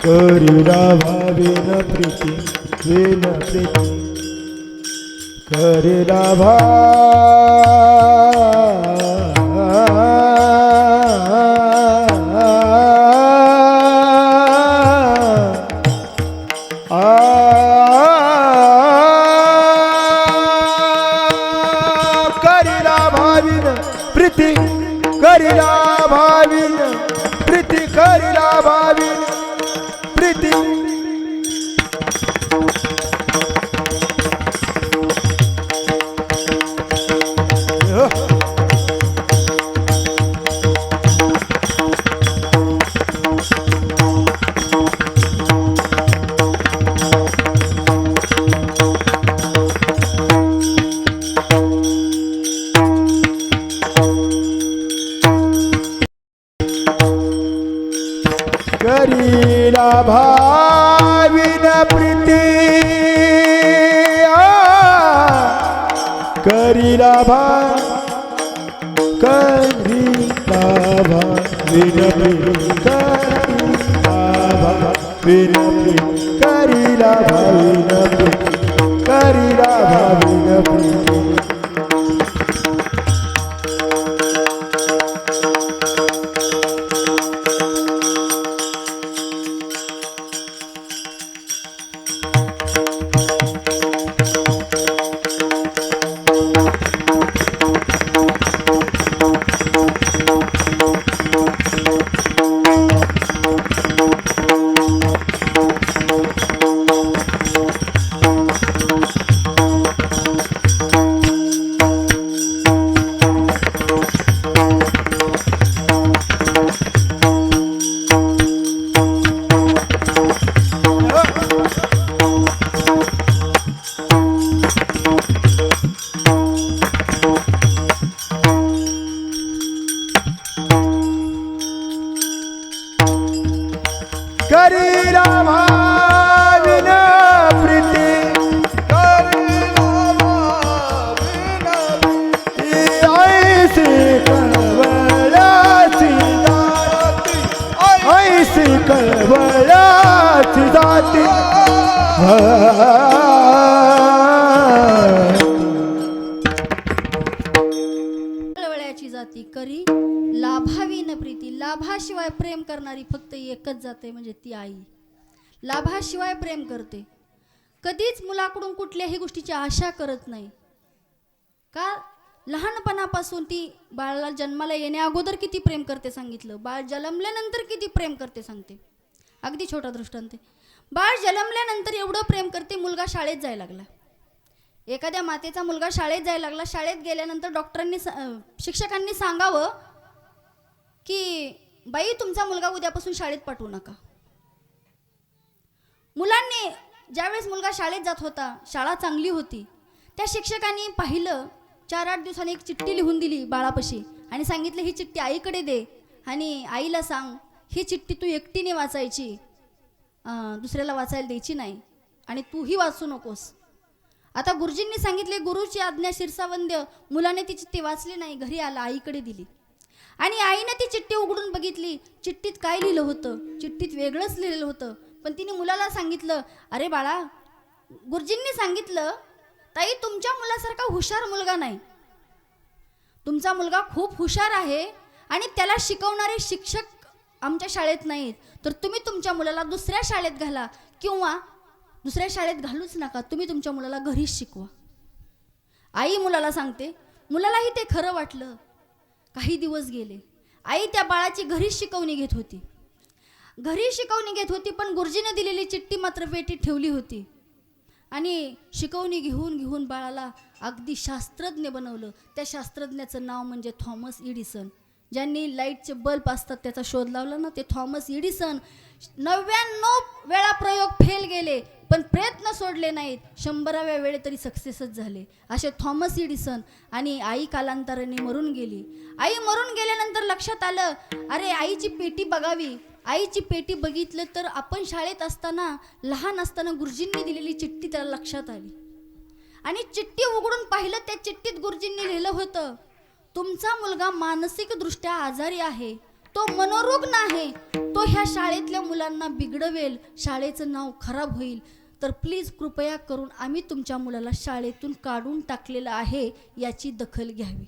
करीला भाविन प्रीती, विन प्रीती, करीला करीला भाविन प्रीती, करीला भाविन प्रीती, करीला भाविन प्रीती. करीला भाविन प्रीती, करीला करीला करीला भाविन प्रीती करीला भाविन प्रीती ऐसी कळवळाची ऐसी कळवळाची जाती कळवळ्याची जाती करी लाभावी न प्रीती. लाभाशिवाय प्रेम करणारी फक्त एकच जाते म्हणजे ती आई. लाभाशिवाय प्रेम करते, कधीच मुलाकडून कुठल्याही गोष्टीची आशा करत नाही. का लहानपणापासून ती बाळाला जन्माला येण्या अगोदर किती प्रेम करते सांगितलं, बाळ जन्मल्यानंतर किती प्रेम करते सांगते. अगदी छोटा दृष्टांत आहे. बाळ जन्मल्यानंतर एवढं प्रेम करते, मुलगा शाळेत जायला लागला. एखाद्या मातेचा मुलगा शाळेत जायला लागला, शाळेत गेल्यानंतर डॉक्टरांनी शिक्षकांनी सांगावं की बाई तुमचा मुलगा उद्यापासून शाळेत पाठवू नका. मुलांनी ज्यावेळेस मुलगा शाळेत जात होता, शाळा चांगली होती, त्या शिक्षकांनी पाहिलं, 4-8 दिवसांनी एक चिठ्ठी लिहून दिली बाळापाशी आणि सांगितलं ही चिठ्ठी आईकडे दे आणि आईला सांग ही चिठ्ठी तू एकटीने वाचायची, दुसऱ्याला वाचायला द्यायची नाही आणि तूही वाचू नकोस. आता गुरुजींनी सांगितले, गुरुची आज्ञा शिरसावंद्य. मुलाने ती चिठ्ठी वाचली नाही, घरी आला, आईकडे दिली आणि आईने ती चिठ्ठी उघडून बघितली. चिठ्ठीत काय लिहिलं होतं, चिठ्ठीत वेगळंच लिहिलेलं होतं. पण तिने मुलाला सांगितलं, अरे बाळा, गुरुजींनी सांगितलं ताई तुमच्या मुलासारखा हुशार मुलगा नाही, तुमचा मुलगा खूप हुशार आहे आणि त्याला शिकवणारे शिक्षक आमच्या शाळेत नाहीत, तर तुम्ही तुमच्या मुलाला दुसऱ्या शाळेत घाला किंवा दुसऱ्या शाळेत घालूच नका, तुम्ही तुमच्या मुलाला घरीच शिकवा. आई मुलाला सांगते. मुलालाही ते खरं वाटलं. काही दिवस गेले, आई त्या बाळाची घरीच शिकवणी घेत होती. घरी शिकवणी घेत होती, पण गुरुजीने दिलेली चिठ्ठी मात्र पेटीत ठेवली होती आणि शिकवणी घेऊन घेऊन बाळाला अगदी शास्त्रज्ञ बनवलं. त्या शास्त्रज्ञाचं नाव म्हणजे थॉमस एडिसन. ज्यांनी लाईटचे बल्ब असतात त्याचा शोध लावला ना, ते थॉमस एडिसन. 99 वेळा प्रयोग फेल गेले पण प्रयत्न सोडले नाहीत, 100व्या वेळे तरी सक्सेसच झाले असे थॉमस एडिसन. आणि आई कालांतराने मरून गेली. आई मरून गेल्यानंतर लक्षात आलं, अरे आईची पेटी बघावी. आईची पेटी बघितलं तर आपण शाळेत असताना, लहान असताना गुरुजींनी दिलेली चिठ्ठी त्याला लक्षात आली आणि चिठ्ठी उघडून पाहिलं. त्या चिठ्ठीत गुरुजींनी लिहिलं होतं, तुमचा मुलगा मानसिकदृष्ट्या आजारी आहे, तो मनोरुग्ण आहे, तो ह्या शाळेतल्या मुलांना बिघडवेल, शाळेचं नाव खराब होईल, तर प्लीज कृपया करून आम्ही तुमच्या मुलाला शाळेतून काढून टाकलेलं आहे, याची दखल घ्यावी.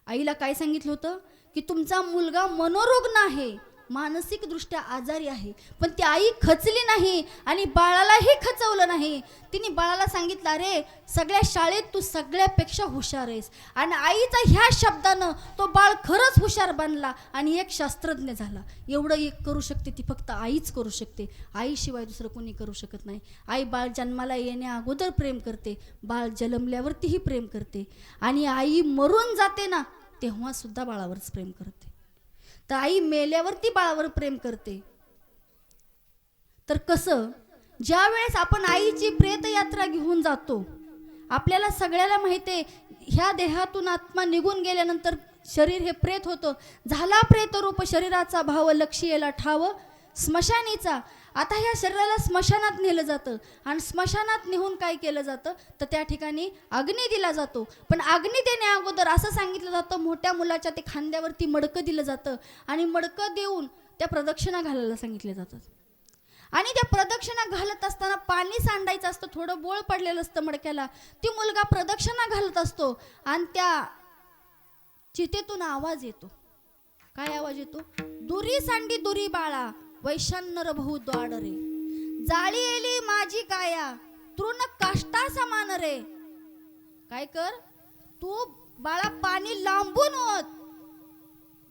आईला काय सांगितलं होतं की तुमचा मुलगा मनोरुग्ण आहे, मानसिकदृष्ट्या आजारी आहे. पण ती आई खचली नाही आणि बाळालाही खचवलं नाही. तिने बाळाला सांगितलं, अरे सगळ्या शाळेत तू सगळ्यापेक्षा हुशार आहेस. आणि आईचा ह्या शब्दानं तो बाळ खरंच हुशार बनला आणि एक शास्त्रज्ञ झाला. एवढं एक करू शकते ती फक्त आईच करू शकते, आईशिवाय दुसरं कोणी करू शकत नाही. आई बाळ जन्माला येण्या अगोदर प्रेम करते, बाळ जन्मल्यावरतीही प्रेम करते आणि आई मरून जाते ना तेव्हा सुद्धा बाळावरच प्रेम करते. तर आई मेल्यावरती बाळावर प्रेम करते. तर कसं, ज्या वेळेस आपण आईची प्रेतयात्रा घेऊन जातो, आपल्याला सगळ्याला माहिती आहे ह्या देहातून आत्मा निघून गेल्यानंतर शरीर हे प्रेत होतं. झाला प्रेतरूप शरीराचा भाव, लक्षी येला ठाव स्मशानीचा. आता ह्या शरीराला स्मशानात नेलं जातं आणि स्मशानात नेऊन काय केलं जातं तर त्या ठिकाणी अग्नी दिला जातो. पण अग्नी देण्या अगोदर असं सांगितलं जातं, मोठ्या मुलाच्या ते खांद्यावरती मडकं दिलं जातं आणि मडकं देऊन त्या प्रदक्षिणा घालायला सांगितले जातात. आणि त्या प्रदक्षिणा घालत असताना पाणी सांडायचं असतं, थोडं बोळ पडलेलं असतं मडक्याला. ती मुलगा प्रदक्षिणा घालत असतो आणि त्या चितेतून आवाज येतो. काय आवाज येतो? दुरी सांडी दुरी बाळा वैशान्यर बहु द्वाड रे, जाळी एली माझी काया तृण काष्टा समान रे. काय कर तू बाळा, पाणी लांबून ओत.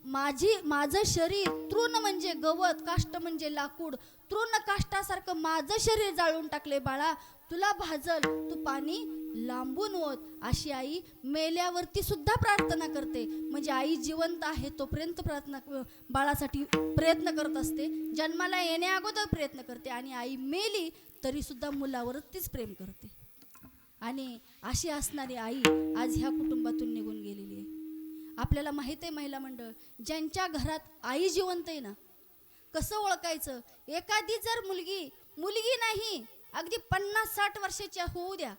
माझं शरीर, तृण म्हणजे गवत, काष्ट म्हणजे लाकूड, तृण काष्टासारखं माझं शरीर जाळून टाकले बाळा, तुला भाजल, तू पाणी लांबून ओत. अशी आई मेल्यावरती सुद्धा प्रार्थना करते. म्हणजे आई जिवंत आहे तोपर्यंत प्रार्थना बाळासाठी प्रयत्न करत असते, जन्माला येण्या अगोदर प्रयत्न करते, आणि आई मेली तरी सुद्धा मुलावरतीच प्रेम करते. आणि अशी असणारी आई आज ह्या कुटुंबातून निघून गेलेली आहे. आपल्याला माहित आहे महिला मंडळ, ज्यांच्या घरात आई जिवंत आहे ना, कसं ओळखायचं? एखादी जर मुलगी नाही, अगदी 50-60 वर्षाची होऊ द्या,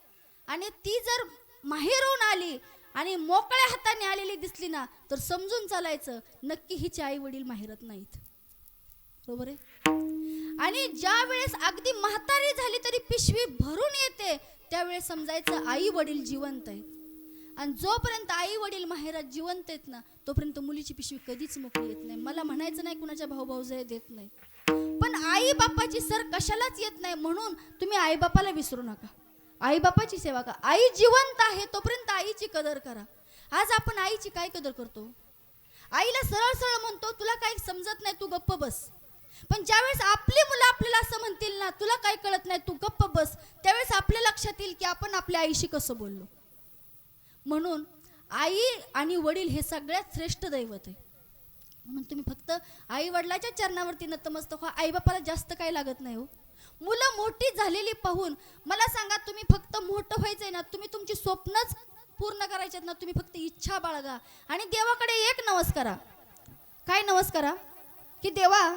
आणि ती जर माहेरून आली आणि मोकळ्या हाताने आलेली दिसली ना, तर समजून चालायचं नक्की हिचे आई वडील माहेरात नाहीत. बरोबर आहे? आणि ज्या वेळेस अगदी म्हातारी झाली तरी पिशवी भरून येते, त्यावेळेस समजायचं आई वडील जिवंत आहेत. आणि जोपर्यंत आई वडील माहेरात जिवंत आहेत ना, तोपर्यंत मुलीची पिशवी कधीच मोकळी येत नाही. मला म्हणायचं नाही कुणाच्या भाऊ-भाऊजाई देत नाही, पण आई बापाची सर कशालाच येत नाही. म्हणून तुम्ही आई बापाला विसरू नका, आई बापाची सेवा करा. आई जिवंत आहे तोपर्यंत आईची कदर करा. आज आपण आईची काय कदर करतो? आईला सरळ सरळ म्हणतो, तुला काही समजत नाही, तू गप्प बस. पण ज्यावेळेस आपली मुलं आपल्याला असं म्हणतील ना, तुला काही कळत नाही, तू गप्प बस, त्यावेळेस आपल्या लक्षात येईल की आपण आपल्या आईशी कसं बोललो. म्हणून आई आणि वडील हे सगळ्यात श्रेष्ठ दैवत आहे. म्हणून तुम्ही फक्त आई वडिलाच्या चरणावरती नतमस्तक व्हा. आई बापाला जास्त काही लागत नाही हो. मुलं मोठी झालेली पाहून मला सांगा, तुम्ही फक्त मोठं व्हायचंय ना, तुम्ही तुमची स्वप्नच पूर्ण करायचे ना, तुम्ही फक्त इच्छा बाळगा आणि देवाकडे एक नमस्कारा. काय नमस्कारा? की देवा,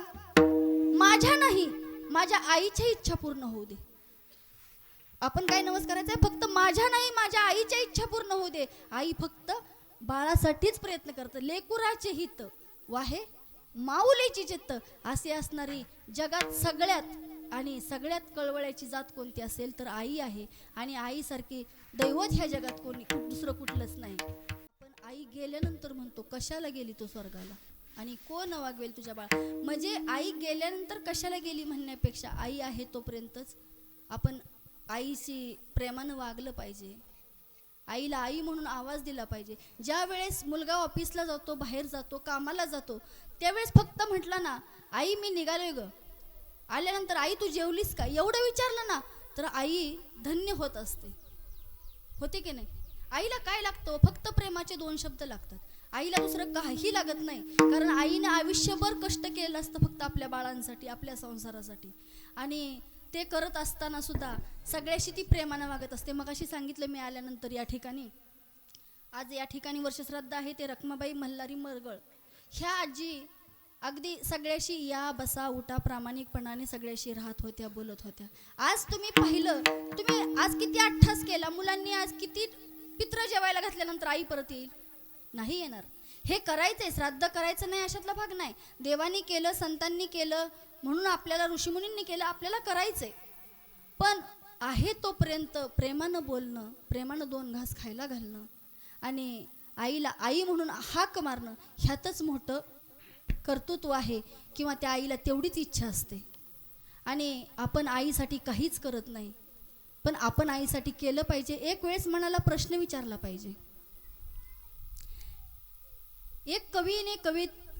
माझ्या नाही, माझ्या आईची इच्छा पूर्ण होऊ दे. आपण काय नमस्कारायचं आहे? फक्त माझ्या नाही, माझ्या आईच्या इच्छा पूर्ण होऊ दे. आई फक्त बाळासाठीच प्रयत्न करते. लेकुराचे हित वाहे माऊलीची चित्त, असे असणारी जगात सगळ्यात कळवळ्याची जात कोणती असेल तर आई आहे. आणि आईसारखी दैवत ह्या जगात दुसरं कुठलंच नाही. पण आई गेल्यानंतर म्हणतो, कशाला गेली तू स्वर्गाला आणि कोण वागवेल तुझ्या बाळा. म्हणजे आई गेल्यानंतर कशाला गेली म्हणण्यापेक्षा आई आहे तोपर्यंतच आपण आईशी प्रेमानं वागलं पाहिजे. आईला आई म्हणून आवाज दिला पाहिजे. ज्या वेळेस मुलगा ऑफिसला जातो, बाहेर जातो, कामाला जातो, त्यावेळेस फक्त म्हटलं ना, आई मी निघालोय ग, आल्यानंतर आई तू जेवलीस का, एवढं विचारलं ना, तर आई धन्य होत असते. होते की नाही? आईला काय लागतं? फक्त प्रेमाचे 2 शब्द लागतात. आईला दुसरं काही लागत नाही. कारण आईने आयुष्यभर कष्ट केलेलं असतं फक्त आपल्या बाळांसाठी, आपल्या संसारासाठी. आणि ते करत असताना सुद्धा सगळ्याशी ती प्रेमानं वागत असते. मग अशी सांगितलं मी आल्यानंतर आज या ठिकाणी वर्षश्राद्ध आहे ते रखमाबाई मल्हारी मरगळ. ह्या आजी अगदी सगळ्याशी या बसा उठा प्रामाणिकपणाने सगळ्याशी राहत होत्या, बोलत होत्या. आज तुम्ही पाहिलं, तुम्ही आज किती अट्ठास केला, मुलांनी आज किती पित्र जेवायला घातल्यानंतर आई परत येईल? नाही येणार. हे करायचंय, श्राद्ध करायचं नाही अशातला भाग नाही. देवानी केलं, संतांनी केलं, म्हणून आपल्याला ऋषीमुनींनी केलं, आपल्याला करायचंय. पण आहे तोपर्यंत प्रेमानं बोलणं, प्रेमानं 2 घास खायला घालणं आणि आईला आई म्हणून हाक मारणं, ह्यातच मोठं कर्तृत्व आहे. किंवा त्या आईला तेवढीच इच्छा असते. आणि आपण आईसाठी काहीच करत नाही, पण आपण आईसाठी केलं पाहिजे. एक वेळेस मनाला प्रश्न विचारला पाहिजे. एक कवीने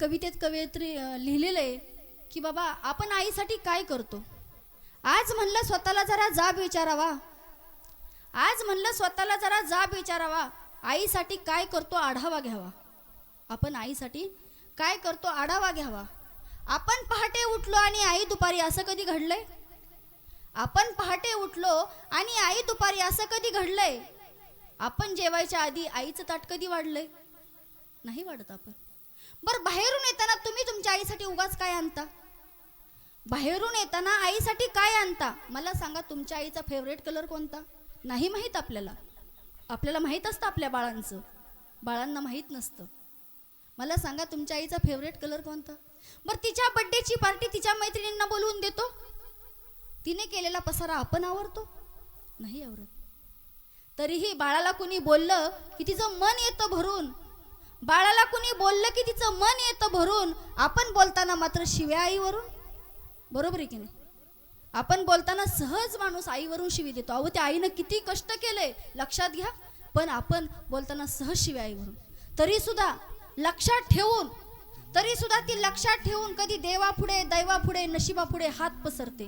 कवितेत कवयित्री लिहिलेलं आहे की बाबा, आपण आईसाठी काय करतो. आज म्हणलं स्वतःला जरा जाब विचारावा. आईसाठी काय करतो आढावा घ्यावा. आपण आईसाठी काय करतो आढावा घ्यावा. आपण पहाटे उठलो आणि आई दुपारी, असं कधी घडलंय? आपण पहाटे उठलो आणि आई दुपारी, असं कधी घडलंय? आपण जेवायच्या आधी आईचं ताट कधी वाढलंय? नाही वाढत आपण. बरं, बाहेरून येताना तुम्ही तुमच्या आईसाठी उगाच काय आणता? बाहेरून येताना आईसाठी काय आणता? मला सांगा, तुमच्या आईचा फेवरेट कलर कोणता? नाही माहीत आपल्याला. आपल्याला माहीत असतं आपल्या बाळांचं, बाळांना माहीत नसतं. मला सांगा, तुमच्या आईचा फेवरेट कलर कोणता? बरं, तिच्या बड्डेची पार्टी तिच्या मैत्रिणींना बोलवून देतो. तिने केलेला पसारा आपण आवरतो? नाही आवरत. तरीही बाळाला कुणी बोललं की तिचं मन येतं भरून, बाळाला कुणी बोललं की तिचं मन येतं भरून. आपण बोलताना मात्र शिव्या आईवरून. बरोबर आहे की नाही? आपण बोलताना सहज माणूस आईवरून शिवी देतो. अहो, त्या आईनं किती कष्ट केलंय लक्षात घ्या. पण आपण बोलताना सहज शिव्या आईवरून. तरी सुद्धा ती लक्षात ठेवून कधी देवापुढे दैवापुढे नशिबापुढे हात पसरते.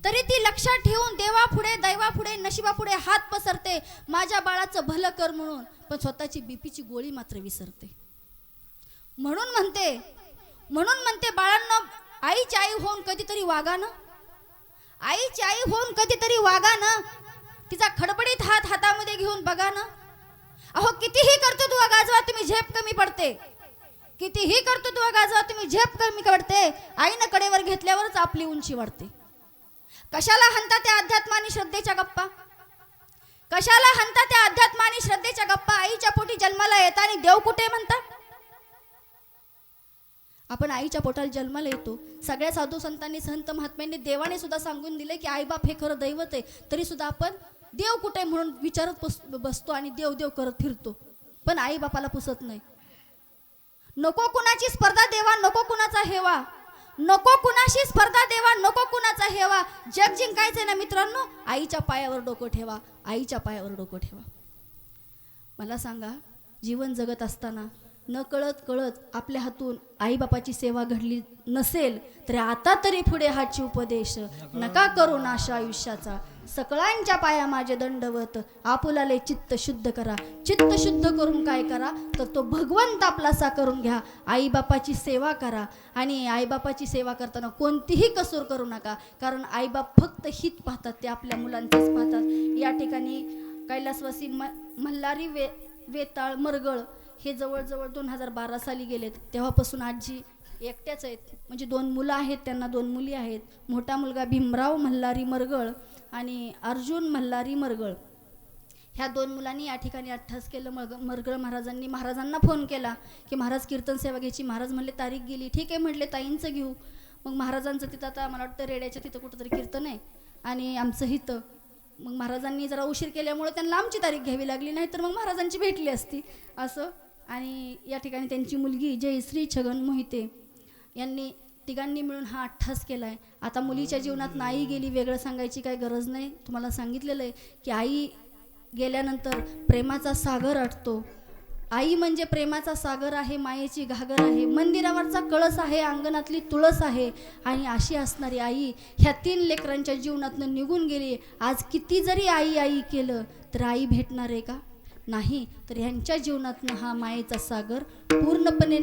तरी ती लक्षात ठेवून देवापुढे दैवापुढे नशिबापुढे हात पसरते, माझ्या बाळाचं भलं कर म्हणून. पण स्वतःची बीपीची गोळी मात्र विसरते. म्हणून म्हणते बाळांना, आईची आई होऊन कधीतरी वागा ना. आईची आई होऊन कधीतरी वागा ना. तिचा खडबडीत हात हातामध्ये घेऊन बघा ना. अहो, कितीही करतो तू गाजवा, तुम्ही झेप कमी पडते. कितीही करतो तू गाजवा, तुम्ही झेप कमी पडते. आईनं कडेवर घेतल्यावरच आपली उंची वाढते. कशाला हनता त्या अध्यात्म आणि श्रद्धेच्या गप्पा? कशाला हनता त्या अध्यात्म आणि श्रद्धेच्या गप्पा? आईच्या पोटी जन्माला येताना देव कुठे म्हणता? आपण आईच्या पोटाला जन्माला येतो. सगळ्या साधू संतांनी, संत महात्म्यांनी, देवाने सुद्धा सांगून दिले की आईबाप हे खरं दैवत आहे. तरी सुद्धा आपण देव कुठे म्हणून विचारत बसतो आणि देव देव करत फिरतो. पण आई बापाला पुसत नाही. नको कुणाची स्पर्धा देवा, नको कुणाचा हेवा. नको कुणाशी स्पर्धा देवा, नको कुणाचा हेवा. जग जिंकायचंय ना मित्रांनो, आईच्या पायावर डोकं ठेवा. आईच्या पायावर डोकं ठेवा. मला सांगा, जीवन जगत असताना न कळत आपल्या हातून आईबापाची सेवा घडली नसेल तर आता तरी पुढे हाची उपदेश. नका करू नाश आयुष्याचा, सकळांच्या पाया माझे दंडवत. आपुलाले चित्त शुद्ध करा. चित्त शुद्ध करून काय करा तर तो भगवंत आपलासा करून घ्या. आईबापाची सेवा करा. आणि आईबापाची सेवा करताना कोणतीही कसूर करू नका. कारण आईबाप फक्त हित पाहतात, ते आपल्या मुलांचंच पाहतात. या ठिकाणी कैलासवासी मल्हारी वेताळ मरगळ हे जवळजवळ 2012 साली गेलेत. तेव्हापासून आजी एकट्याच आहेत. म्हणजे 2 मुलं आहेत, त्यांना 2 मुली आहेत. मोठा मुलगा भीमराव मल्हारी मरगळ आणि अर्जुन मल्हारी मरगळ. ह्या 2 मुलांनी या ठिकाणी अठ्ठास केलं. मरगळ महाराजांना फोन केला की महाराज कीर्तन सेवा घ्यायची. महाराज म्हणले तारीख गेली. ठीक आहे म्हटले, ताईंचं घेऊ. मग महाराजांचं तिथं आता मला वाटतं रेड्याच्या तिथं कुठंतरी कीर्तन आहे आणि आमचं हिथं. मग महाराजांनी जरा उशीर केल्यामुळे त्यांना आमची तारीख घ्यावी लागली, नाही तर मग महाराजांची भेटली असती असं. आणि या ठिकाणी त्यांची मुलगी जयश्री छगन मोहिते यांनी तिघांनी मिळून हा अठ्ठास केला आहे. आता मुलीच्या जीवनात नाही गेली वेगळं सांगायची काही गरज नाही. तुम्हाला सांगितलेलं आहे की आई गेल्यानंतर प्रेमाचा सागर आटतो. आई म्हणजे प्रेमाचा सागर आहे, मायेची घागर आहे, मंदिरावरचा कळस आहे, अंगणातली तुळस आहे. आणि अशी असणारी आई ह्या 3 लेकरांच्या जीवनातनं निघून गेली. आज किती जरी आई आई केलं तर आई भेटणार आहे का? नाही. तर ह्यांच्या जीवनातनं हा मायेचा सागर पूर्णपणे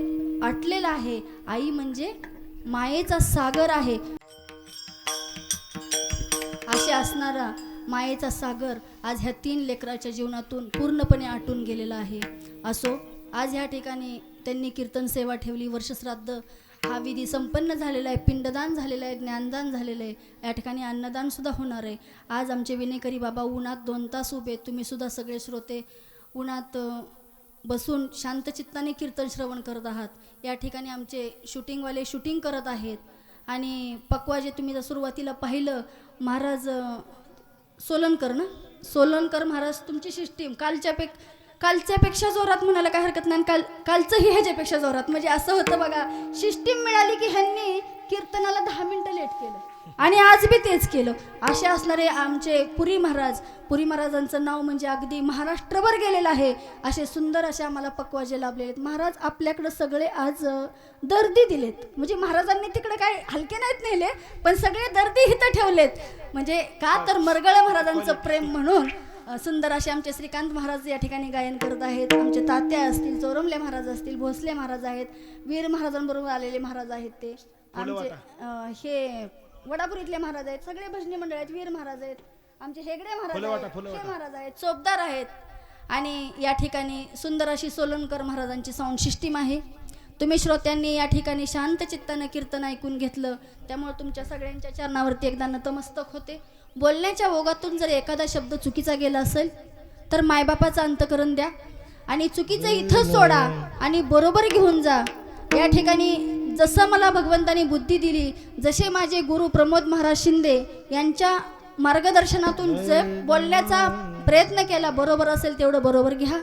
आटलेला आहे. आई म्हणजे मायेचा सागर आहे. असे असणारा मायेचा सागर आज ह्या 3 लेकराच्या जीवनातून पूर्णपणे आटून गेलेला आहे. असो, आज ह्या ठिकाणी त्यांनी कीर्तन सेवा ठेवली. वर्षश्राद्ध हा विधी संपन्न झालेला आहे. पिंडदान झालेलं आहे, ज्ञानदान झालेलं आहे. या ठिकाणी अन्नदान सुद्धा होणार आहे. आज आमचे विनेकरी बाबा उन्हात 2 तास उभे. तुम्ही सुद्धा सगळे श्रोते उन्हात बसून शांतचित्ताने कीर्तन श्रवण करत आहात. या ठिकाणी आमचे शूटिंगवाले शूटिंग करत आहेत. आणि पक्वा जे तुम्ही जर सुरुवातीला पाहिलं, महाराज सोलनकर महाराज, तुमची सिस्टीम कालच्यापेक्षा जोरात म्हणायला काय हरकत नाही. कालचंही ह्याच्यापेक्षा जोरात. म्हणजे असं होतं बघा, सिस्टीम मिळाली की ह्यांनी कीर्तनाला 10 मिनिटं लेट केलं आणि आज बी तेच केलं. असे असणारे आमचे पुरी महाराजांचं नाव म्हणजे अगदी महाराष्ट्रभर गेलेलं आहे. असे सुंदर असे आम्हाला पक्वाजे लाभलेले आहेत. महाराज आपल्याकडं सगळे आज दर्दी दिलेत. म्हणजे महाराजांनी तिकडे काय हलके नाहीत नेले, पण सगळे दर्दी इथं ठेवलेत. म्हणजे का तर मरगळ महाराजांचं प्रेम म्हणून. सुंदर असे आमचे श्रीकांत महाराज या ठिकाणी गायन करत आहेत. आमचे तात्या असतील, चोरमले महाराज असतील, भोसले महाराज आहेत, वीर महाराजांबरोबर आलेले महाराज आहेत. ते आमचे हे वडापुरीतले महाराज आहेत. सगळे भजनी मंडळ आहेत. वीर महाराज आहेत, आमचे हेगडे महाराज आहेत, हे महाराज आहेत, चोपदार आहेत. आणि या ठिकाणी सुंदर अशी सोलनकर महाराजांची साऊंड सिस्टीम आहे. तुम्ही श्रोत्यांनी या ठिकाणी शांत चित्तानं कीर्तन ऐकून घेतलं, त्यामुळे तुमच्या सगळ्यांच्या चरणावरती एकदा नतमस्तक होते. बोलण्याच्या ओघातून जर एखादा शब्द चुकीचा गेला असेल तर मायबापाचं अंतकरण द्या आणि चुकीचं इथंच सोडा आणि बरोबर घेऊन जा. या ठिकाणी जसं मला भगवंतानी बुद्धी दिली, जसे माझे गुरु प्रमोद महाराज शिंदे यांच्या मार्गदर्शनातून जे बोलण्याचा प्रयत्न केला, बरोबर असेल तेवढं बरोबर घ्या.